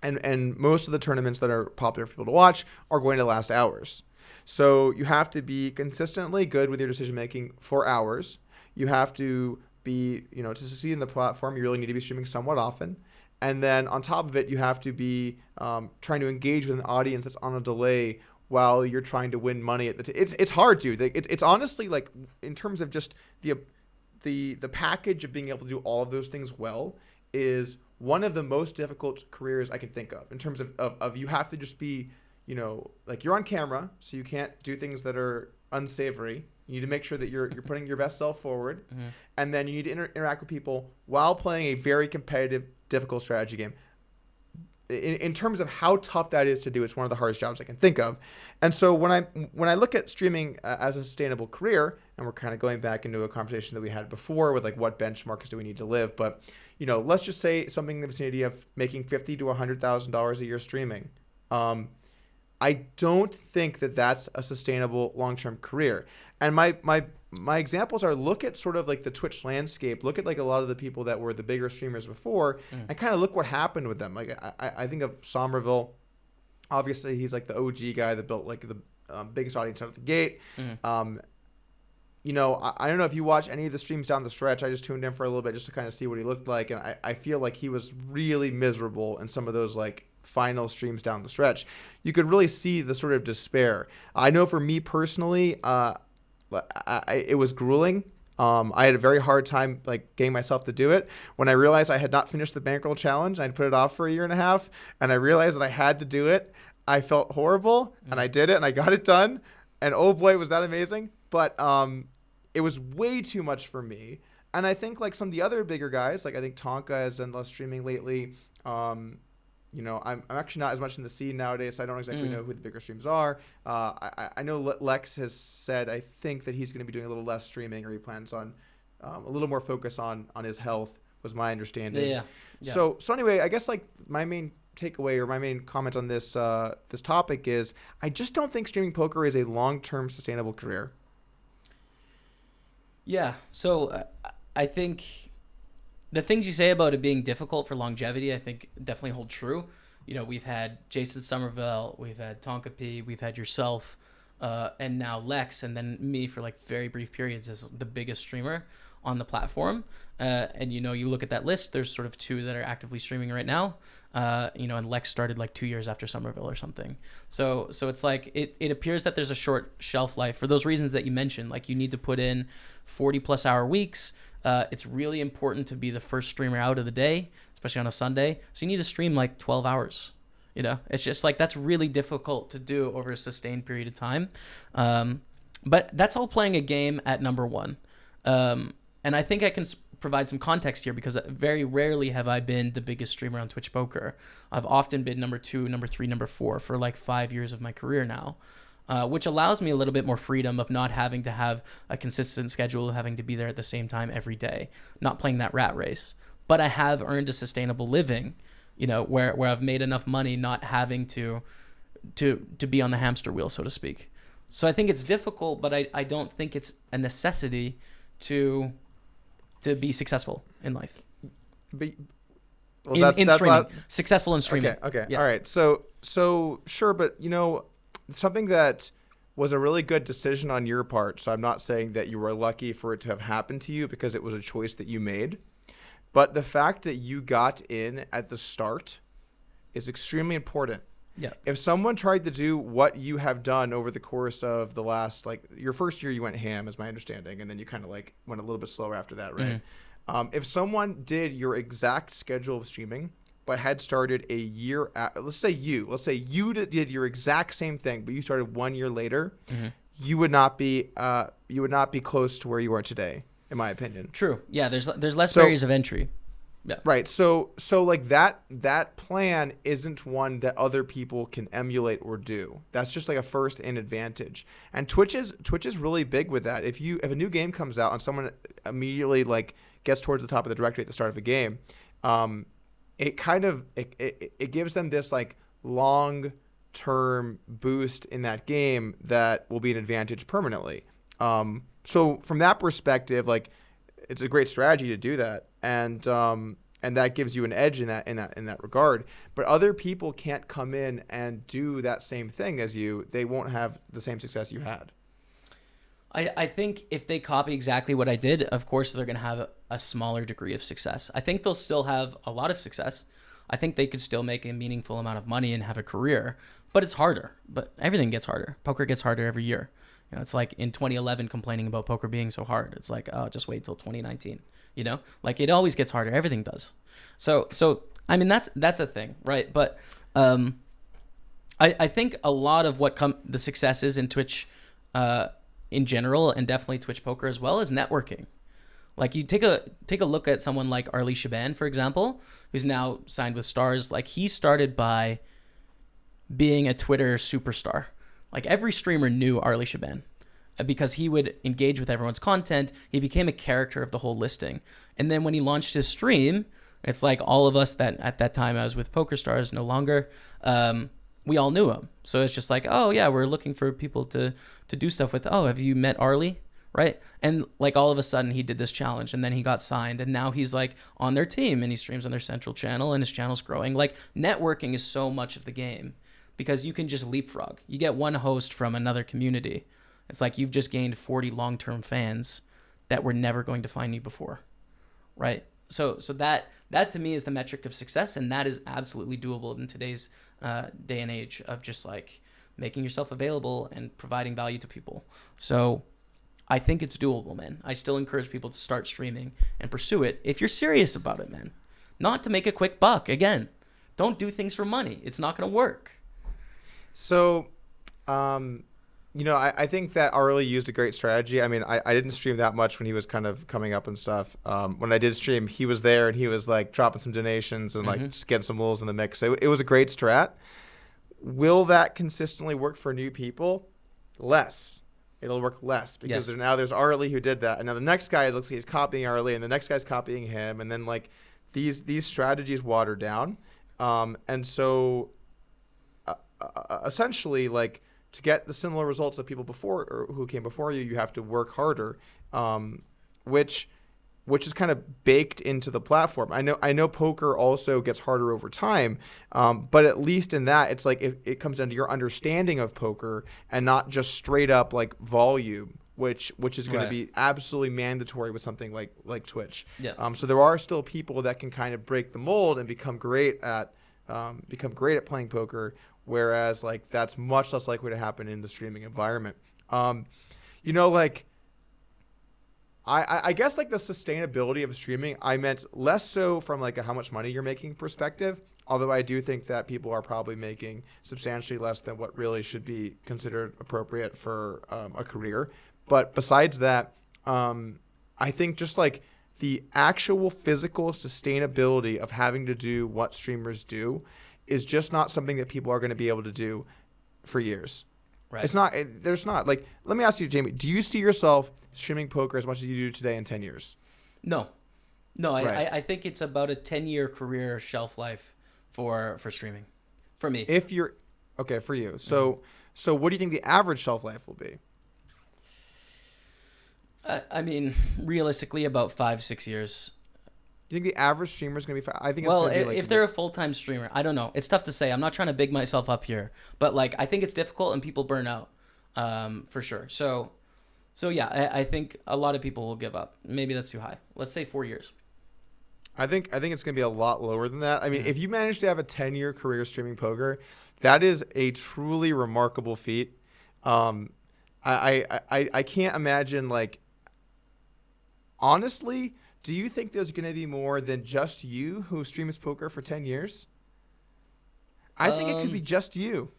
and most of the tournaments that are popular for people to watch are going to last hours. So you have to be consistently good with your decision making for hours. You have to be, to succeed in the platform, you really need to be streaming somewhat often. And then on top of it, you have to be trying to engage with an audience that's on a delay while you're trying to win money at it's hard to. It's honestly, like, in terms of just the package of being able to do all of those things well is one of the most difficult careers I can think of, in terms of you have to just be, like, you're on camera, so you can't do things that are unsavory. You need to make sure that you're putting your best self forward. Mm-hmm. And then you need to interact with people while playing a very competitive, difficult strategy game. In terms of how tough that is to do, it's one of the hardest jobs I can think of. And so when I look at streaming as a sustainable career, and we're kind of going back into a conversation that we had before with like what benchmarks do we need to live, but let's just say something in the vicinity of making $50,000 to $100,000 a year streaming. I don't think that that's a sustainable long-term career. And my examples are, look at sort of like the Twitch landscape, look at like a lot of the people that were the bigger streamers before, and kind of look what happened with them. Like I think of Somerville. Obviously, he's like the OG guy that built like the biggest audience out of the gate. I don't know if you watch any of the streams down the stretch. I just tuned in for a little bit just to kind of see what he looked like, and I feel like he was really miserable in some of those like final streams down the stretch. You could really see the sort of despair. I know for me personally, it was grueling. I had a very hard time like getting myself to do it. When I realized I had not finished the bankroll challenge, I'd put it off for a year and a half, and I realized that I had to do it. I felt horrible, and I did it, and I got it done. And oh boy, was that amazing! But it was way too much for me. And I think like some of the other bigger guys, like I think Tonka has done less streaming lately. I'm actually not as much in the scene nowadays, so I don't exactly know who the bigger streams are. I know Lex has said, I think, that he's going to be doing a little less streaming, or he plans on a little more focus on his health, was my understanding. Yeah. So anyway, I guess like my main takeaway or my main comment on this this topic is I just don't think streaming poker is a long-term sustainable career. Yeah. So I think the things you say about it being difficult for longevity, I think definitely hold true. We've had Jason Somerville, we've had Tonka P, we've had yourself, and now Lex, and then me for like very brief periods as the biggest streamer on the platform. And you look at that list, there's sort of 2 that are actively streaming right now. And Lex started like 2 years after Somerville or something. So it's like it appears that there's a short shelf life for those reasons that you mentioned. Like you need to put in 40+ hour weeks. It's really important to be the first streamer out of the day, especially on a Sunday. So you need to stream like 12 hours. It's just like that's really difficult to do over a sustained period of time. But that's all playing a game at number 1. And I think I can provide some context here because very rarely have I been the biggest streamer on Twitch Poker. I've often been number 2, number 3, number 4 for like 5 years of my career now. Which allows me a little bit more freedom of not having to have a consistent schedule, having to be there at the same time every day, not playing that rat race. But I have earned a sustainable living, where I've made enough money not having to be on the hamster wheel, so to speak. So I think it's difficult, but I don't think it's a necessity to be successcable in life. But, in streaming. Successful in streaming. Okay. Yeah. All right. So sure, but something that was a really good decision on your part. So I'm not saying that you were lucky for it to have happened to you because it was a choice that you made. But the fact that you got in at the start is extremely important. Yeah. If someone tried to do what you have done over the course of the last, like your first year, you went ham, is my understanding, and then you kind of like went a little bit slower after that, right? Mm-hmm. If someone did your exact schedule of streaming, but had started a year, let's say you did your exact same thing, but you started 1 year later, mm-hmm. you would not be close to where you are today, in my opinion. True. Yeah. There's less barriers of entry. Yeah. Right. So like that plan isn't one that other people can emulate or do. That's just like a first in advantage. And Twitch is really big with that. If a new game comes out and someone immediately like gets towards the top of the directory at the start of a game, it gives them this like long term boost in that game that will be an advantage permanently. So from that perspective, like it's a great strategy to do that. And that gives you an edge in that regard. But other people can't come in and do that same thing as you. They won't have the same success you had. I think if they copy exactly what I did, of course they're going to have a smaller degree of success. I think they'll still have a lot of success. I think they could still make a meaningful amount of money and have a career, but it's harder. But everything gets harder. Poker gets harder every year. It's like in 2011 complaining about poker being so hard. It's like, oh, just wait till 2019. Like it always gets harder. Everything does. So I mean that's a thing, right? But I think a lot of what the success is in Twitch in general, and definitely Twitch Poker as well, is networking. Like you take a look at someone like Arlie Shaban, for example, who's now signed with Stars. Like he started by being a Twitter superstar. Like every streamer knew Arlie Shaban because he would engage with everyone's content. He became a character of the whole listing. And then when he launched his stream, it's like all of us that at that time I was with Poker Stars, no longer, we all knew him. So it's just like, oh yeah, we're looking for people to do stuff with. Oh, have you met Arlie? Right? And like all of a sudden he did this challenge and then he got signed and now he's like on their team and he streams on their central channel and his channel's growing. Like networking is so much of the game because you can just leapfrog. You get one host from another community. It's like you've just gained 40 long-term fans that were never going to find you before. Right? So that to me is the metric of success, and that is absolutely doable in today's day and age of just like making yourself available and providing value to people. So I think it's doable, man. I still encourage people to start streaming and pursue it if you're serious about it, man. Not to make a quick buck. Again, don't do things for money. It's not going to work. So, I think that Arlie used a great strategy. I mean, I didn't stream that much when he was kind of coming up and stuff. When I did stream, he was there and he was like dropping some donations and like just getting some lulls in the mix. So it was a great strat. Will that consistently work for new people? Less. It'll work less because now there's Arlie who did that. And now the next guy looks like he's copying Arlie and the next guy's copying him. And then like these strategies water down. And so essentially like, to get the similar results of people before or who came before you, you have to work harder, which is kind of baked into the platform. I know poker also gets harder over time, but at least in that, it's like it comes down to your understanding of poker and not just straight up like volume, which is going to be absolutely mandatory with something like Twitch. Yeah. So there are still people that can kind of break the mold and become great at playing poker. Whereas, like, that's much less likely to happen in the streaming environment. Like, I guess, like, the sustainability of streaming, I meant less so from, like, a how much money you're making perspective, although I do think that people are probably making substantially less than what really should be considered appropriate for a career. But besides that, I think just, like, the actual physical sustainability of having to do what streamers do is just not something that people are going to be able to do for years. Right. It's not. There's not. Like, let me ask you, Jamie, do you see yourself streaming poker as much as you do today in 10 years? No. Right. I think it's about a 10-year career shelf life for streaming, for me. If you're okay for you, so what do you think the average shelf life will be? I mean, realistically, about 5-6 years. Do you think the average streamer is going to be? I think it's going to be like if they're a full-time streamer, I don't know. It's tough to say. I'm not trying to big myself up here, but like I think it's difficult and people burn out, for sure. So yeah, I think a lot of people will give up. Maybe that's too high. Let's say 4 years. I think it's going to be a lot lower than that. I mean, if you manage to have a 10-year career streaming poker, that is a truly remarkable feat. I can't imagine, like, honestly. Do you think there's going to be more than just you who streams poker for 10 years? I think it could be just you.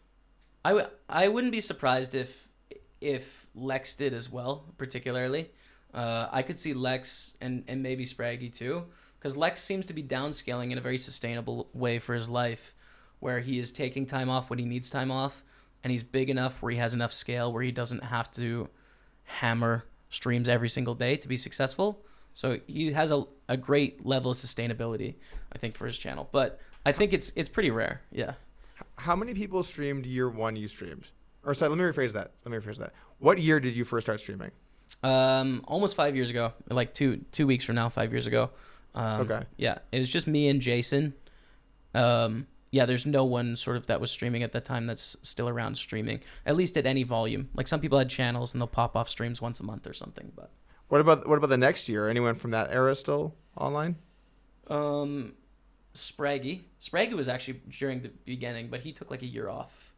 I wouldn't be surprised if Lex did as well, particularly. I could see Lex and maybe Spraggy too, because Lex seems to be downscaling in a very sustainable way for his life, where he is taking time off when he needs time off, and he's big enough where he has enough scale where he doesn't have to hammer streams every single day to be successful. So he has a great level of sustainability, I think, for his channel. But I think it's pretty rare, yeah. How many people streamed year one you streamed? Or sorry, let me rephrase that. What year did you first start streaming? Almost 5 years ago. Like two weeks from now, 5 years ago. Okay. Yeah, it was just me and Jason. Yeah, there's no one sort of that was streaming at that time that's still around streaming, at least at any volume. Like some people had channels and they'll pop off streams once a month or something, but... What about the next year? Anyone from that era still online? Spraggy was actually during the beginning, but he took like a year off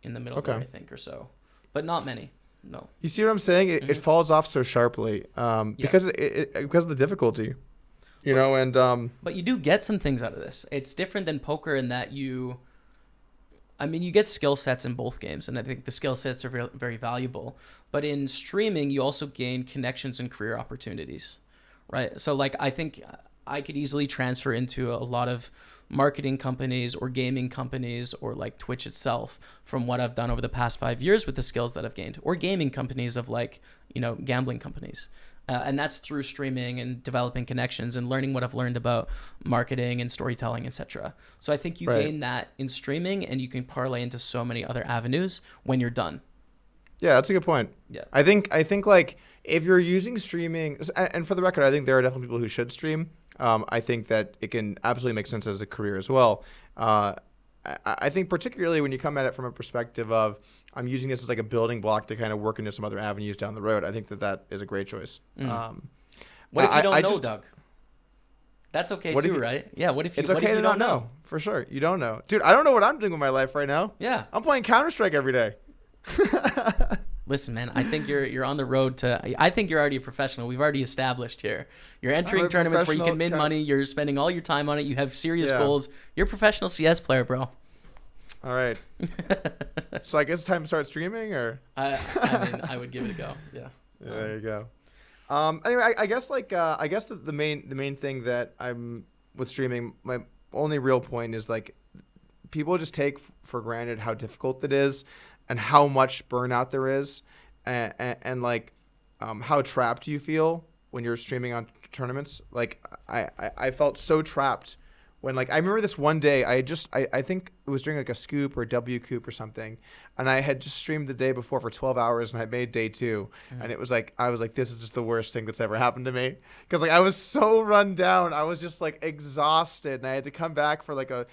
in the middle there, I think, or so. But not many. No. You see what I'm saying? It falls off so sharply because because of the difficulty. But you do get some things out of this. It's different than poker in that you get skill sets in both games, and I think the skill sets are very valuable. But in streaming, you also gain connections and career opportunities, right? So, like, I think I could easily transfer into a lot of marketing companies or gaming companies or, like, Twitch itself from what I've done over the past 5 years with the skills that I've gained, or gaming companies of, like, gambling companies. And that's through streaming and developing connections and learning what I've learned about marketing and storytelling, etc. So I think you gain that in streaming, and you can parlay into so many other avenues when you're done. Yeah, that's a good point. Yeah, I think like if you're using streaming, and for the record, I think there are definitely people who should stream. I think that it can absolutely make sense as a career as well. I think particularly when you come at it from a perspective of I'm using this as like a building block to kind of work into some other avenues down the road, I think that is a great choice. What if you don't know, Doug? That's okay too, right? Yeah. What if you don't know? For sure, you don't know, dude. I don't know what I'm doing with my life right now. Yeah, I'm playing CounterStrike every day. Listen, man, I think you're on the road to. I think you're already a professional. We've already established here. You're entering tournaments where you can min money. You're spending all your time on it. You have serious goals. You're a professional CS player, bro. All right. So I guess it's time to start streaming, or I mean, I would give it a go. Yeah. there you go. Anyway, I guess I guess the main thing that I'm with streaming, my only real point is like people just take for granted how difficult it is and how much burnout there is, and like how trapped you feel when you're streaming on tournaments. Like I felt so trapped when, like, I remember this one day I think it was during like a scoop or a W coop or something, and I had just streamed the day before for 12 hours and I made day 2, and it was like I was like, this is just the worst thing that's ever happened to me, because like I was so run down, I was just like exhausted, and I had to come back for like a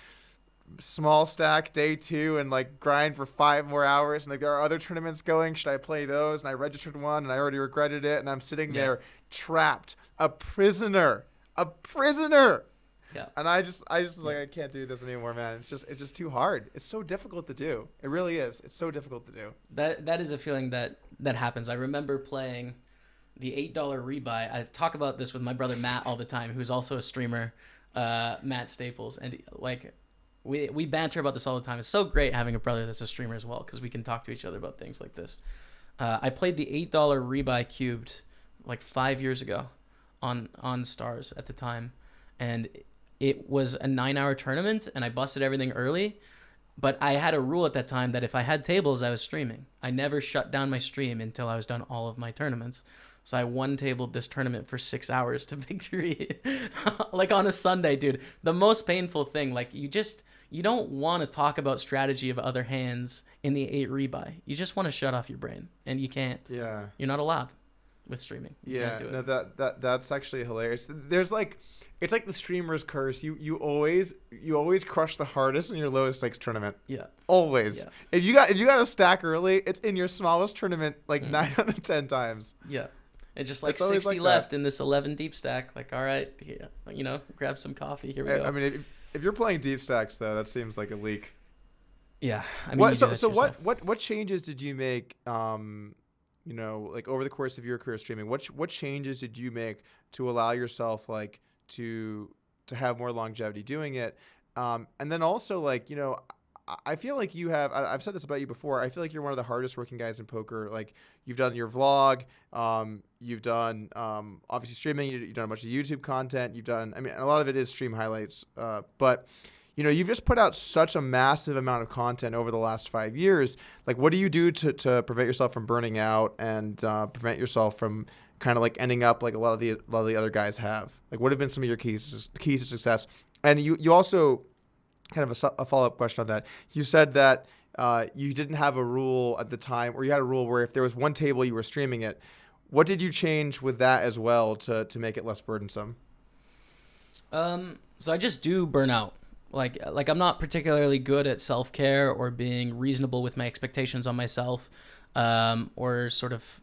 small stack day 2 and like grind for 5 more hours, and like there are other tournaments going, should I play those? And I registered one and I already regretted it, and I'm sitting there trapped, a prisoner. Yeah. And I just like, I can't do this anymore, man. It's just too hard. It's so difficult to do. It really is. It's so difficult to do. That is a feeling that happens. I remember playing the $8 rebuy. I talk about this with my brother Matt all the time, who's also a streamer, Matt Staples, and like we banter about this all the time. It's so great having a brother that's a streamer as well, because we can talk to each other about things like this. I played the $8 rebuy cubed like 5 years ago on Stars at the time, and it was a 9-hour tournament, and I busted everything early. But I had a rule at that time that if I had tables, I was streaming. I never shut down my stream until I was done all of my tournaments. So I one-tabled this tournament for 6 hours to victory. Like on a Sunday, dude. The most painful thing, like you don't want to talk about strategy of other hands in the 8 rebuy. You just want to shut off your brain, and you can't. Yeah. You're not allowed with streaming. You can't do it. No, that's actually hilarious. There's like, it's like the streamer's curse. You always crush the hardest in your lowest stakes tournament. Yeah. Always. Yeah. If you got a stack early, it's in your smallest tournament like 9 out of 10 times. Yeah. It's just like it's 60 like left in this 11 deep stack. Like, all right, grab some coffee. Here we go. I mean, if you're playing deep stacks though, that seems like a leak. Yeah. I mean, what changes did you make? Like over the course of your career streaming, what changes did you make to allow yourself like to have more longevity doing it? And then also, like, I feel like you have, I've said this about you before, I feel like you're one of the hardest working guys in poker. Like, you've done your vlog, you've done obviously streaming, you've done a bunch of YouTube content, a lot of it is stream highlights, but you've just put out such a massive amount of content over the last 5 years. Like, what do you do to prevent yourself from burning out and prevent yourself from kind of like ending up like a lot of the other guys have? Like, what have been some of your keys to success? And you also, kind of a follow-up question on that, you said that you didn't have a rule at the time, or you had a rule where if there was one table you were streaming it. What did you change with that as well to make it less burdensome? So I just do burn out. Like I'm not particularly good at self-care or being reasonable with my expectations on myself, or sort of,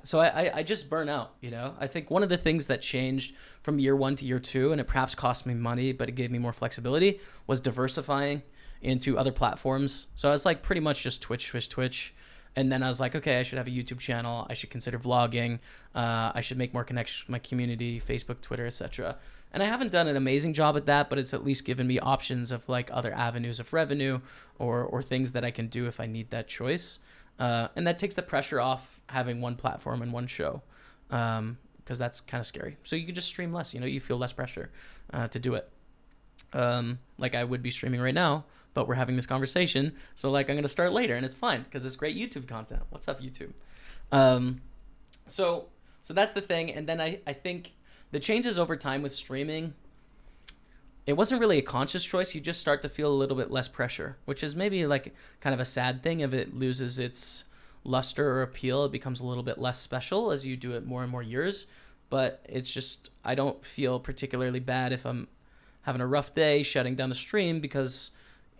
so I just burn out, I think one of the things that changed from year 1 to year 2, and it perhaps cost me money, but it gave me more flexibility, was diversifying into other platforms. So I was like pretty much just Twitch. And then I was like, okay, I should have a YouTube channel. I should consider vlogging. I should make more connections with my community, Facebook, Twitter, etc. And I haven't done an amazing job at that, but it's at least given me options of like other avenues of revenue or things that I can do if I need that choice. And that takes the pressure off having one platform and one show, because that's kind of scary. So you can just stream less. You feel less pressure to do it. Like I would be streaming right now, but we're having this conversation. So like I'm going to start later, and it's fine because it's great YouTube content. What's up, YouTube? So that's the thing. And then I think the changes over time with streaming, it wasn't really a conscious choice. You just start to feel a little bit less pressure, which is maybe like kind of a sad thing. If it loses its luster or appeal, it becomes a little bit less special as you do it more and more years. But it's just, I don't feel particularly bad if I'm having a rough day shutting down the stream, because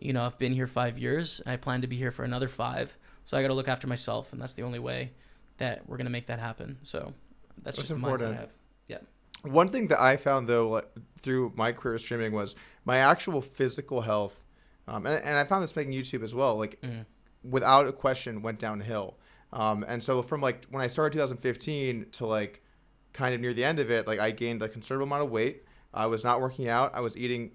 I've been here 5 years and I plan to be here for another 5. So I got to look after myself, and that's the only way that we're going to make that happen. So that's just important. The mindset I have. Yeah. One thing that I found though through my career streaming was my actual physical health, and I found this making YouTube as well, like without a question went downhill. And so from like when I started 2015 to like kind of near the end of it, like I gained a considerable amount of weight. I was not working out. I was eating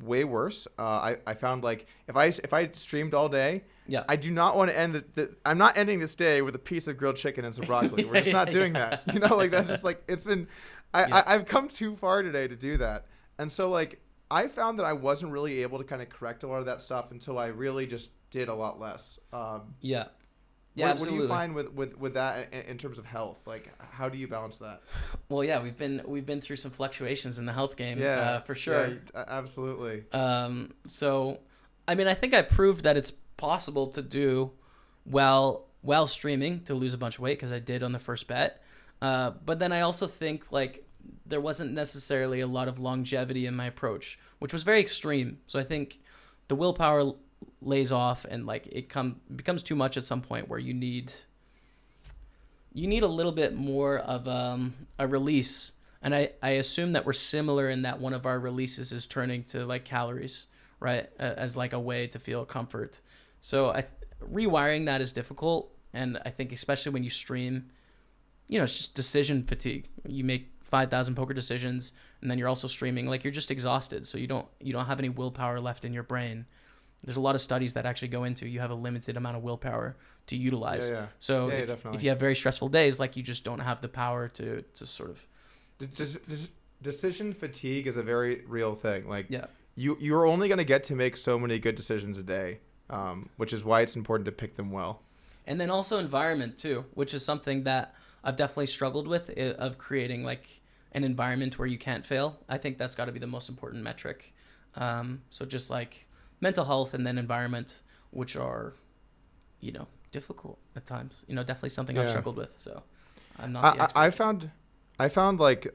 way worse. I found like if I streamed all day, yeah, I do not want to end I'm not ending this day with a piece of grilled chicken and some broccoli. We're just not doing that. You know, like that's just like it's been. I've come too far today to do that, and so like I found that I wasn't really able to kind of correct a lot of that stuff until I really just did a lot less. Yeah. Yeah, absolutely. What do you find with that in terms of health? Like, how do you balance that? Well, yeah, we've been through some fluctuations in the health game, for sure. Yeah, absolutely. So, I mean, I think I proved that it's possible to do well while streaming to lose a bunch of weight because I did on the first bet. But then I also think like there wasn't necessarily a lot of longevity in my approach, which was very extreme. So I think the willpower lays off and like it becomes too much at some point where you need a little bit more of a release. And I assume that we're similar in that one of our releases is turning to like calories, right? As like a way to feel comfort. So rewiring that is difficult. And I think especially when you stream, it's just decision fatigue. You make 5,000 poker decisions and then you're also streaming, like you're just exhausted. So you don't have any willpower left in your brain. There's a lot of studies that actually go into you have a limited amount of willpower to utilize. Yeah. So if you have very stressful days, like you just don't have the power to sort of. Decision fatigue is a very real thing. Like you're only going to get to make so many good decisions a day, which is why it's important to pick them well. And then also environment too, which is something that I've definitely struggled with, of creating like an environment where you can't fail. I think that's got to be the most important metric. So just like mental health and then environment, which are, difficult at times. Definitely something I've struggled with. So I'm not the expert. I found like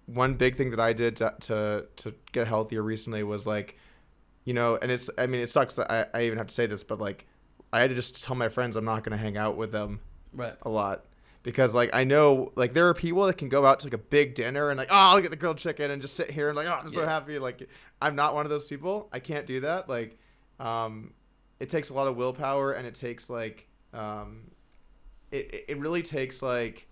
one big thing that I did to get healthier recently was like, and it sucks that I even have to say this, but like I had to just tell my friends I'm not going to hang out with them a lot. Because like I know like there are people that can go out to like a big dinner and like I'll get the grilled chicken and just sit here and like I'm so happy. Like I'm not one of those people. I can't do that. Like it takes a lot of willpower and it takes like it really takes like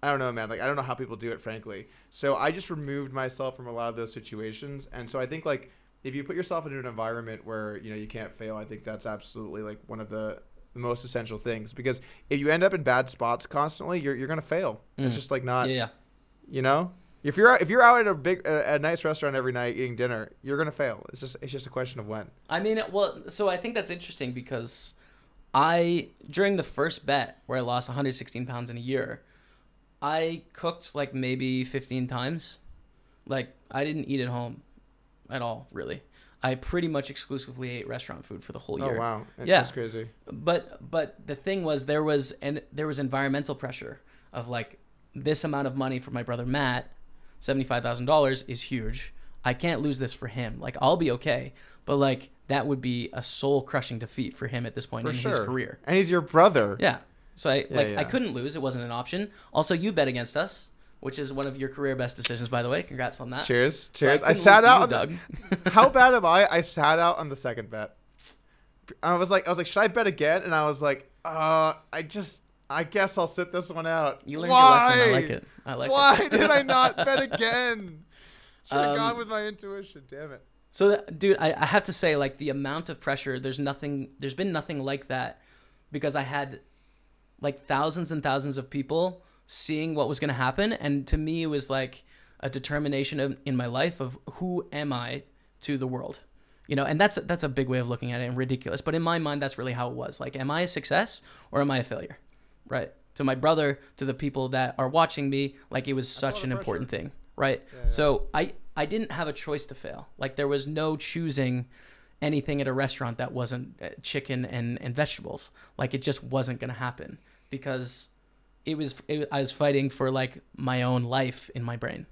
I don't know, man. Like I don't know how people do it, frankly. So I just removed myself from a lot of those situations. And so I think like if you put yourself into an environment where you can't fail, I think that's absolutely like one of the most essential things, because if you end up in bad spots constantly, you're gonna fail. It's just like not if you're out at a nice restaurant every night eating dinner, you're gonna fail. It's just a question of when. I mean, so I think that's interesting because during the first bet where I lost 116 pounds in a year, I cooked like maybe 15 times. Like I didn't eat at home at all, really. I pretty much exclusively ate restaurant food for the whole year. Oh wow, that's crazy. But the thing was there was environmental pressure of like this amount of money for my brother Matt, $75,000 is huge. I can't lose this for him. Like I'll be okay, but like that would be a soul crushing defeat for him at this point in his career. And he's your brother. Yeah. So I couldn't lose. It wasn't an option. Also, you bet against us, which is one of your career best decisions, by the way. Congrats on that. Cheers. So I sat out. Doug. How bad am I? I sat out on the second bet. I was like, should I bet again? And I was like, I guess I'll sit this one out. You learned your lesson. I like it. Why did I not bet again? Should have gone with my intuition. Damn it. So, dude, I have to say, like the amount of pressure. There's been nothing like that, because I had like thousands and thousands of people seeing what was going to happen. And to me, it was like a determination in my life of who am I to the world, and that's a big way of looking at it and ridiculous. But in my mind, that's really how it was. Like, am I a success or am I a failure? Right. To my brother, to the people that are watching me, like it was such an important thing. Right. Yeah. So I didn't have a choice to fail. Like there was no choosing anything at a restaurant that wasn't chicken and vegetables. Like it just wasn't going to happen, because I was fighting for like my own life in my brain.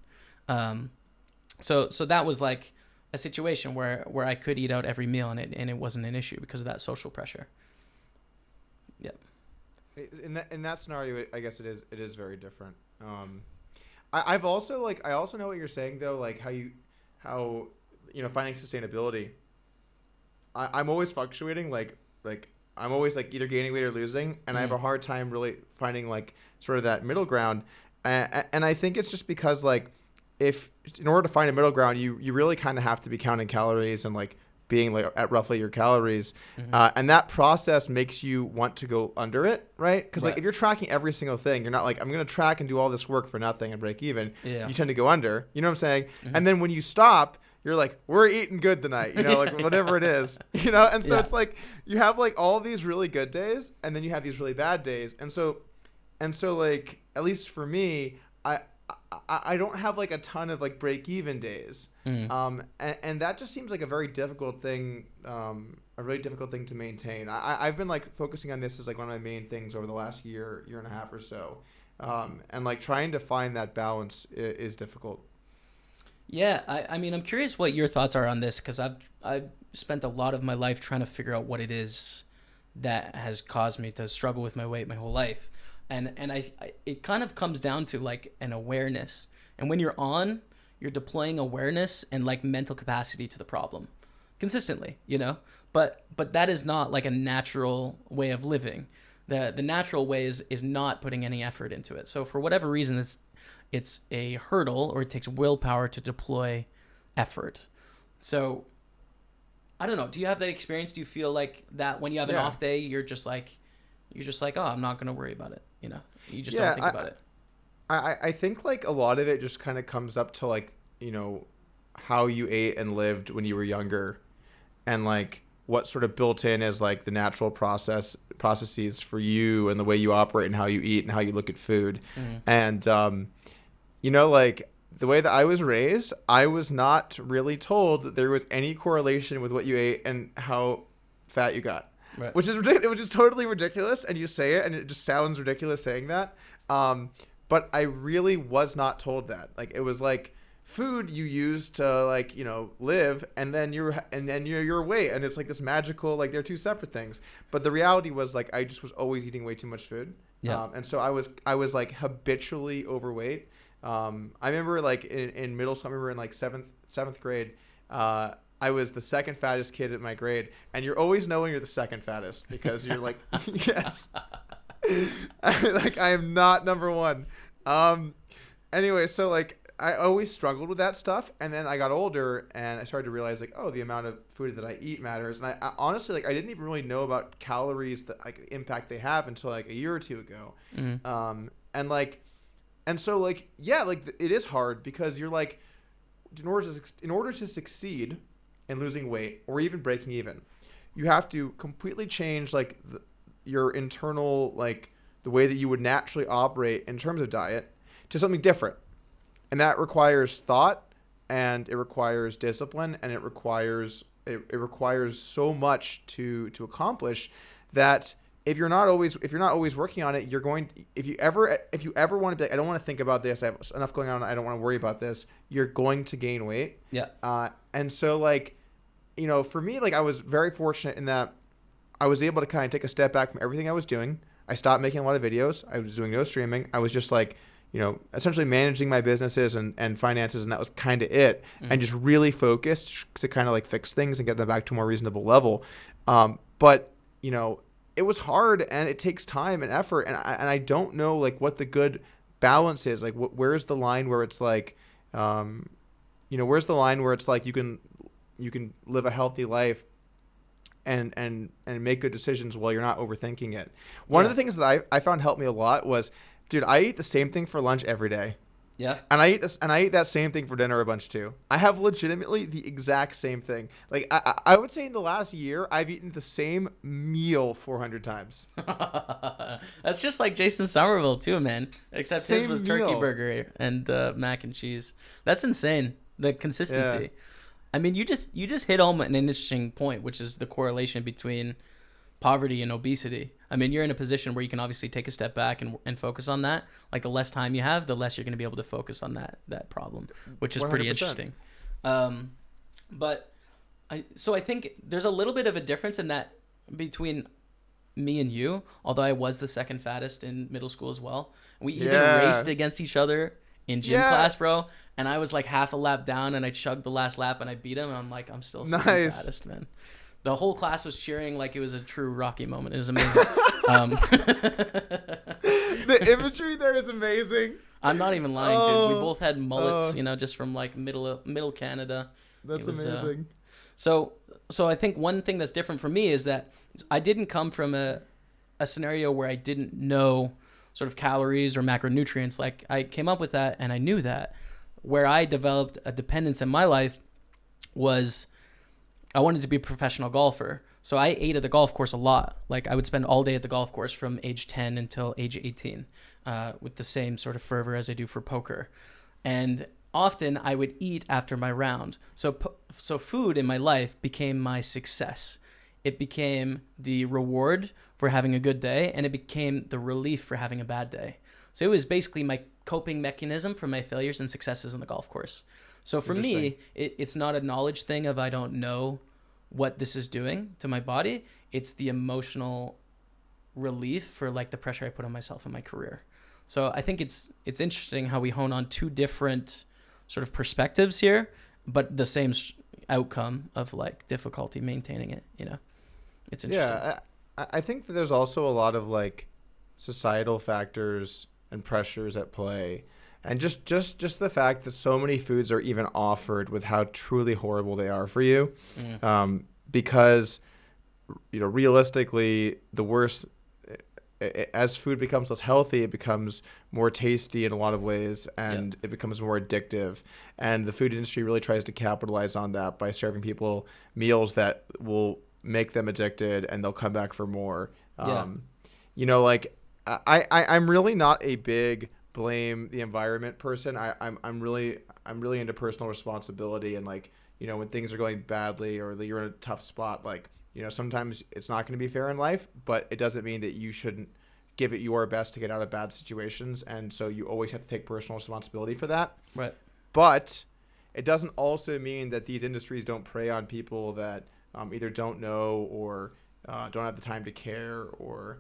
So that was like a situation where I could eat out every meal and it wasn't an issue because of that social pressure. Yeah. In that scenario, I guess it is very different. I also know what you're saying though, like how finding sustainability. I'm always fluctuating, like I'm always like either gaining weight or losing, and I have a hard time really finding like sort of that middle ground. And I think it's just because like if in order to find a middle ground, you really kind of have to be counting calories and like being like at roughly your calories. And that process makes you want to go under it, right? Because like if you're tracking every single thing, you're not like, I'm going to track and do all this work for nothing and break even. You tend to go under, you know what I'm saying? And then when you stop, you're like, we're eating good tonight, you know, like whatever it is, you know? And so it's like, you have like all these really good days and then you have these really bad days. And so like, at least for me, I don't have like a ton of like break even days. And that just seems like a very difficult thing, a really difficult thing to maintain. I've been like focusing on this as like one of my main things over the last year and a half or so. And like trying to find that balance is difficult. Yeah. I mean, I'm curious what your thoughts are on this, because I've spent a lot of my life trying to figure out what it is that has caused me to struggle with my weight my whole life. And it kind of comes down to like an awareness. And when you're deploying awareness and like mental capacity to the problem consistently, you know, but that is not like a natural way of living. The natural way is not putting any effort into it. So for whatever reason, it's a hurdle, or it takes willpower to deploy effort. So I don't know. Do you have that experience? Do you feel like that when you have an off day, you're just like, oh, I'm not going to worry about it. You know, you just don't think about it. I think like a lot of it just kind of comes up to like, you know, how you ate and lived when you were younger, and like what sort of built in as like the natural processes for you and the way you operate and how you eat and how you look at food. And, you know, like the way that I was raised, I was not really told that there was any correlation with what you ate and how fat you got. Right. Which is ridiculous, which is totally ridiculous, and you say it and it just sounds ridiculous saying that. But I really was not told that. Like it was like food you use to like, you know, live, and then your weight, and it's like this magical, like they're two separate things. But the reality was like I just was always eating way too much food. And so I was like habitually overweight. I remember like in middle school, I remember in like seventh grade, I was the second fattest kid in my grade, and you're always knowing you're the second fattest because you're like, yes, like I am not number one. Anyway, so like I always struggled with that stuff, and then I got older and I started to realize like, oh, the amount of food that I eat matters. And I honestly like I didn't even really know about calories, that like impact they have until like a year or two ago. And so like yeah, like it is hard because you're like, in order to succeed in losing weight or even breaking even, you have to completely change like your internal, like the way that you would naturally operate in terms of diet to something different. And that requires thought, and it requires discipline, and it requires so much to accomplish that if you're not always working on it, you're going to, if you ever want to be like, I don't want to think about this, I have enough going on, I don't want to worry about this, you're going to gain weight. And so like, you know, for me, like I was very fortunate in that I was able to kind of take a step back from everything I was doing. I stopped making a lot of videos. I was doing no streaming. I was just like, you know, essentially managing my businesses and finances, and that was kind of it. And just really focused to kind of like fix things and get them back to a more reasonable level. But, you know, it was hard, and it takes time and effort, and I don't know like what the good balance is. Like where's the line where it's like, you know, where's the line where it's like you can live a healthy life and make good decisions while you're not overthinking it. One of the things that I found helped me a lot was, dude, I eat the same thing for lunch every day. Yeah. And I eat that same thing for dinner a bunch too. I have legitimately the exact same thing. Like I would say in the last year, I've eaten the same meal 400 times. That's just like Jason Somerville too, man. Except his was turkey meal. Burger and mac and cheese. That's insane. The consistency. Yeah. I mean, you just hit home an interesting point, which is the correlation between poverty and obesity. I mean, you're in a position where you can obviously take a step back and focus on that. Like the less time you have, the less you're going to be able to focus on that problem, which is 100%. Pretty interesting. But I think there's a little bit of a difference in that between me and you, although I was the second fattest in middle school as well. We even raced against each other in gym class, bro. And I was like half a lap down, and I chugged the last lap, and I beat him. And I'm like, I'm still second fattest, man. The whole class was cheering like it was a true Rocky moment. It was amazing. The imagery there is amazing. I'm not even lying, dude. We both had mullets, just from like middle Canada. That's amazing. So I think one thing that's different for me is that I didn't come from a scenario where I didn't know sort of calories or macronutrients. Like I came up with that and I knew that. Where I developed a dependence in my life was I wanted to be a professional golfer. So I ate at the golf course a lot. Like I would spend all day at the golf course from age 10 until age 18 with the same sort of fervor as I do for poker. And often I would eat after my round. So food in my life became my success. It became the reward for having a good day, and it became the relief for having a bad day. So it was basically my coping mechanism for my failures and successes in the golf course. So for me, it's not a knowledge thing of I don't know what this is doing to my body. It's the emotional relief for like the pressure I put on myself in my career. So I think it's interesting how we hone on two different sort of perspectives here, but the same outcome of like difficulty maintaining it, It's interesting. Yeah, I think that there's also a lot of like societal factors and pressures at play, and just the fact that so many foods are even offered with how truly horrible they are for you, because realistically, the worse as food becomes less healthy, it becomes more tasty in a lot of ways, and it becomes more addictive. And the food industry really tries to capitalize on that by serving people meals that will make them addicted, and they'll come back for more. I'm really not a big blame the environment person. I'm really into personal responsibility, and like, when things are going badly or you're in a tough spot, like, sometimes it's not going to be fair in life, but it doesn't mean that you shouldn't give it your best to get out of bad situations. And so you always have to take personal responsibility for that. Right. But it doesn't also mean that these industries don't prey on people that either don't know or don't have the time to care, or,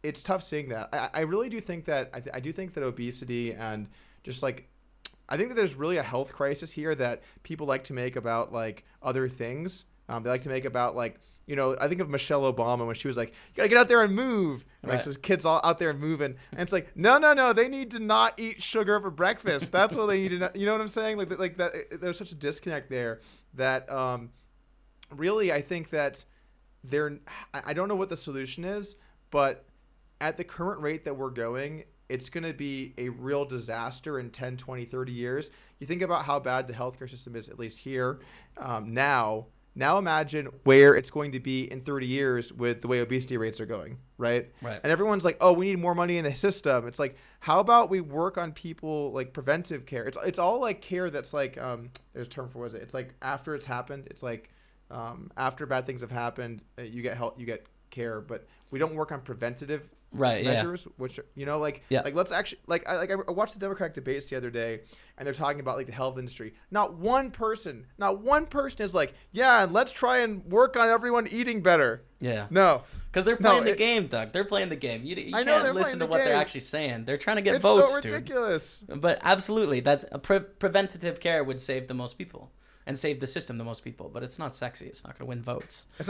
it's tough seeing that. I really do think that I do think that obesity and just like, I think that there's really a health crisis here that people like to make about like other things. They like to make about like, I think of Michelle Obama when she was like, you gotta get out there and move. And like, so kids all out there and moving. And it's like, no, they need to not eat sugar for breakfast. That's what they need to know. You know what I'm saying? Like that, there's such a disconnect there that really I think that I don't know what the solution is, but at the current rate that we're going, it's going to be a real disaster in 10, 20, 30 years. You think about how bad the healthcare system is, at least here, now. Now imagine where it's going to be in 30 years with the way obesity rates are going, right? Right. And everyone's like, oh, we need more money in the system. It's like, how about we work on people like preventive care? It's all like care that's like, there's a term for what is it? It's like after it's happened. It's like after bad things have happened, you get help, you get care, but we don't work on preventative measures, which like let's actually I watched the Democratic debates the other day, and they're talking about like the health industry. Not one person is like, yeah, let's try and work on everyone eating better. Yeah. No. Because they're playing the game, Doug. They're playing the game. You can't listen to what they're actually saying. They're trying to get votes, dude. It's so ridiculous. But absolutely, that's preventative care would save the most people. And save the system the most people, but it's not sexy. It's not going to win votes. It's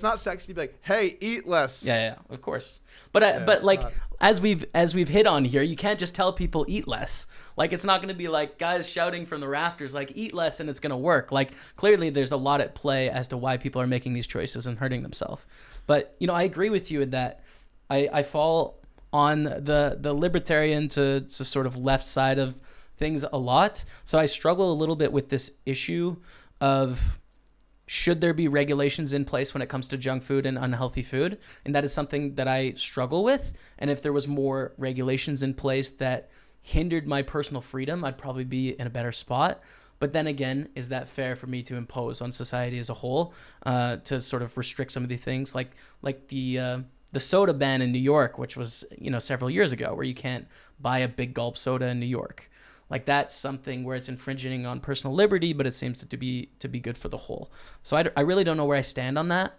not sexy to be like, hey, eat less. Yeah, of course. But like not. as we've hit on here, you can't just tell people eat less. Like it's not going to be like guys shouting from the rafters like eat less and it's going to work. Like clearly there's a lot at play as to why people are making these choices and hurting themselves. But I agree with you in that I fall on the libertarian to sort of left side of things a lot. So I struggle a little bit with this issue of should there be regulations in place when it comes to junk food and unhealthy food? And that is something that I struggle with. And if there was more regulations in place that hindered my personal freedom, I'd probably be in a better spot. But then again, is that fair for me to impose on society as a whole to sort of restrict some of these things like the soda ban in New York, which was, several years ago, where you can't buy a big gulp soda in New York. Like that's something where it's infringing on personal liberty, but it seems to be good for the whole. So I really don't know where I stand on that.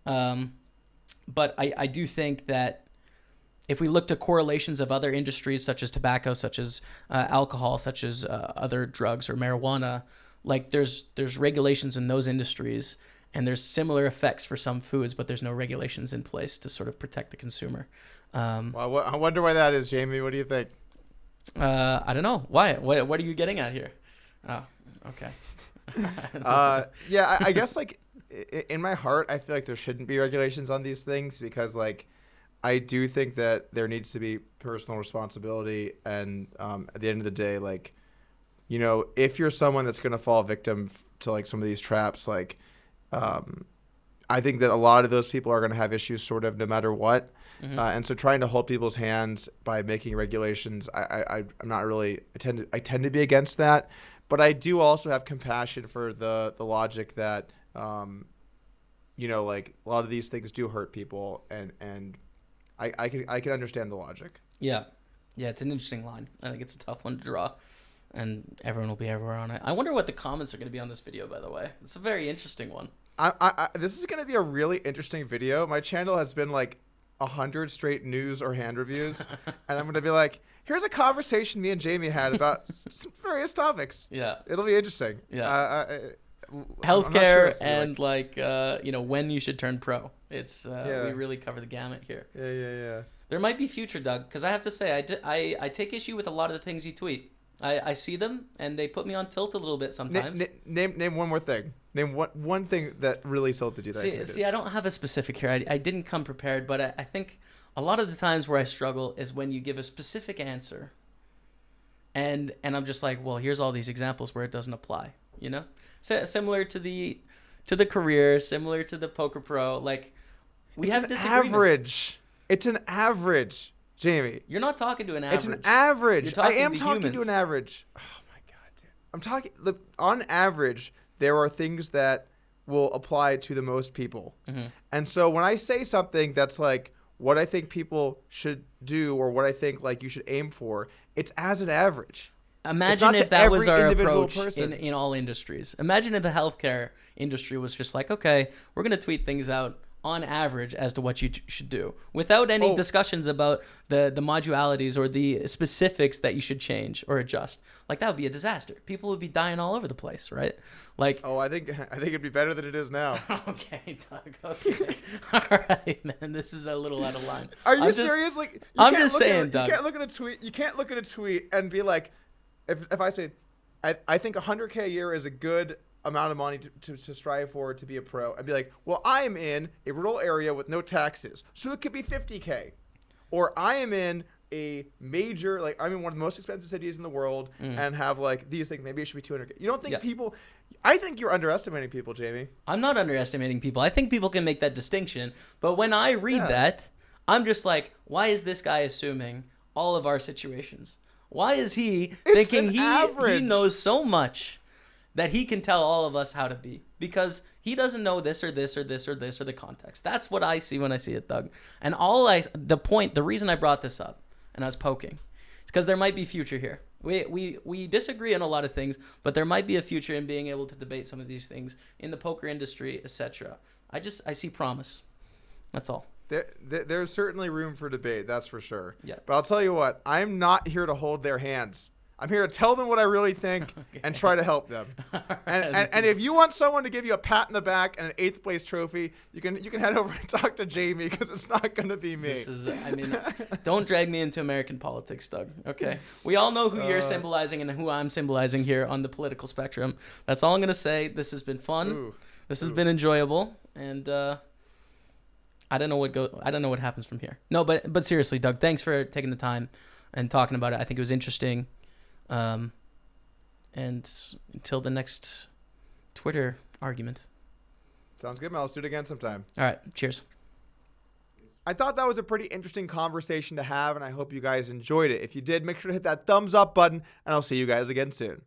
But I do think that if we look to correlations of other industries such as tobacco, such as alcohol, such as other drugs or marijuana, like there's regulations in those industries, and there's similar effects for some foods, but there's no regulations in place to sort of protect the consumer. Well, I wonder why that is, Jamie. What do you think? I don't know. Why? What are you getting at here? Oh, okay. Yeah, I guess like in my heart, I feel like there shouldn't be regulations on these things because like I do think that there needs to be personal responsibility, and at the end of the day, like, you know, if you're someone that's going to fall victim to like some of these traps, like I think that a lot of those people are going to have issues sort of no matter what. And so trying to hold people's hands by making regulations, I'm not really, I tend to be against that. But I do also have compassion for the logic that, you know, like a lot of these things do hurt people, and I can understand the logic. Yeah, it's an interesting line. I think it's a tough one to draw, and everyone will be everywhere on it. I wonder what the comments are going to be on this video. By the way, it's a very interesting one. This is going to be a really interesting video. My channel has been like 100 straight news or hand reviews, and I'm going to be like, here's a conversation me and Jamie had about some various topics. Yeah. It'll be interesting. Yeah. Healthcare and like you know, when you should turn pro. It's we really cover the gamut here. Yeah. There might be future, Doug, because I have to say I take issue with a lot of the things you tweet. I see them and they put me on tilt a little bit sometimes. Name one more thing. Name one thing that really tilted you. See, I don't have a specific here. I didn't come prepared, but I think a lot of the times where I struggle is when you give a specific answer, and I'm just like, well, here's all these examples where it doesn't apply. You know, similar to the career, similar to the poker pro. Like we have disagreements. It's an average. Jamie, you're not talking to an average. It's an average. I am talking humans. to an average. Oh my god, dude. I'm talking. Look, on average, there are things that will apply to the most people. And so when I say something that's like what I think people should do or what I think like you should aim for, it's as an average. Imagine if that was our approach in all industries. Imagine if the healthcare industry was just like, okay, we're going to tweet things out on average as to what you should do without any discussions about the modualities or the specifics that you should change or adjust. Like that would be a disaster. People would be dying all over the place, right? Like I think it'd be better than it is now. Okay, Doug. Okay. All right, man. This is a little out of line. Are you serious? Like I'm just saying, Doug. You can't look at a tweet. You can't look at a tweet and be like, if I say, I think 100K a year is a good amount of money to strive for to be a pro, and be like, well, I am in a rural area with no taxes, so it could be 50K, or I am in a major, like I'm in one of the most expensive cities in the world and have like these things, maybe it should be 200K. You don't think people, I think you're underestimating people, Jamie. I'm not underestimating people. I think people can make that distinction, but when I read that, I'm just like, why is this guy assuming all of our situations? Why is he thinking he knows so much that he can tell all of us how to be, because he doesn't know this or this or this or this or the context. That's what I see when I see it, Doug. And the reason I brought this up and I was poking, is because there might be future here. We disagree on a lot of things, but there might be a future in being able to debate some of these things in the poker industry, etc. I see promise. That's all. There's certainly room for debate, that's for sure. Yeah. But I'll tell you what, I'm not here to hold their hands. I'm here to tell them what I really think and try to help them. And if you want someone to give you a pat in the back and an 8th place trophy, you can head over and talk to Jamie, because it's not going to be me. Don't drag me into American politics, Doug. Okay, we all know who you're symbolizing and who I'm symbolizing here on the political spectrum. That's all I'm going to say. This has been fun. This has been enjoyable, and I don't know what happens from here. No, but seriously, Doug, thanks for taking the time and talking about it. I think it was interesting. And until the next Twitter argument. Sounds good, man. Let's do it again sometime. All right. Cheers. I thought that was a pretty interesting conversation to have, and I hope you guys enjoyed it. If you did, make sure to hit that thumbs up button, and I'll see you guys again soon.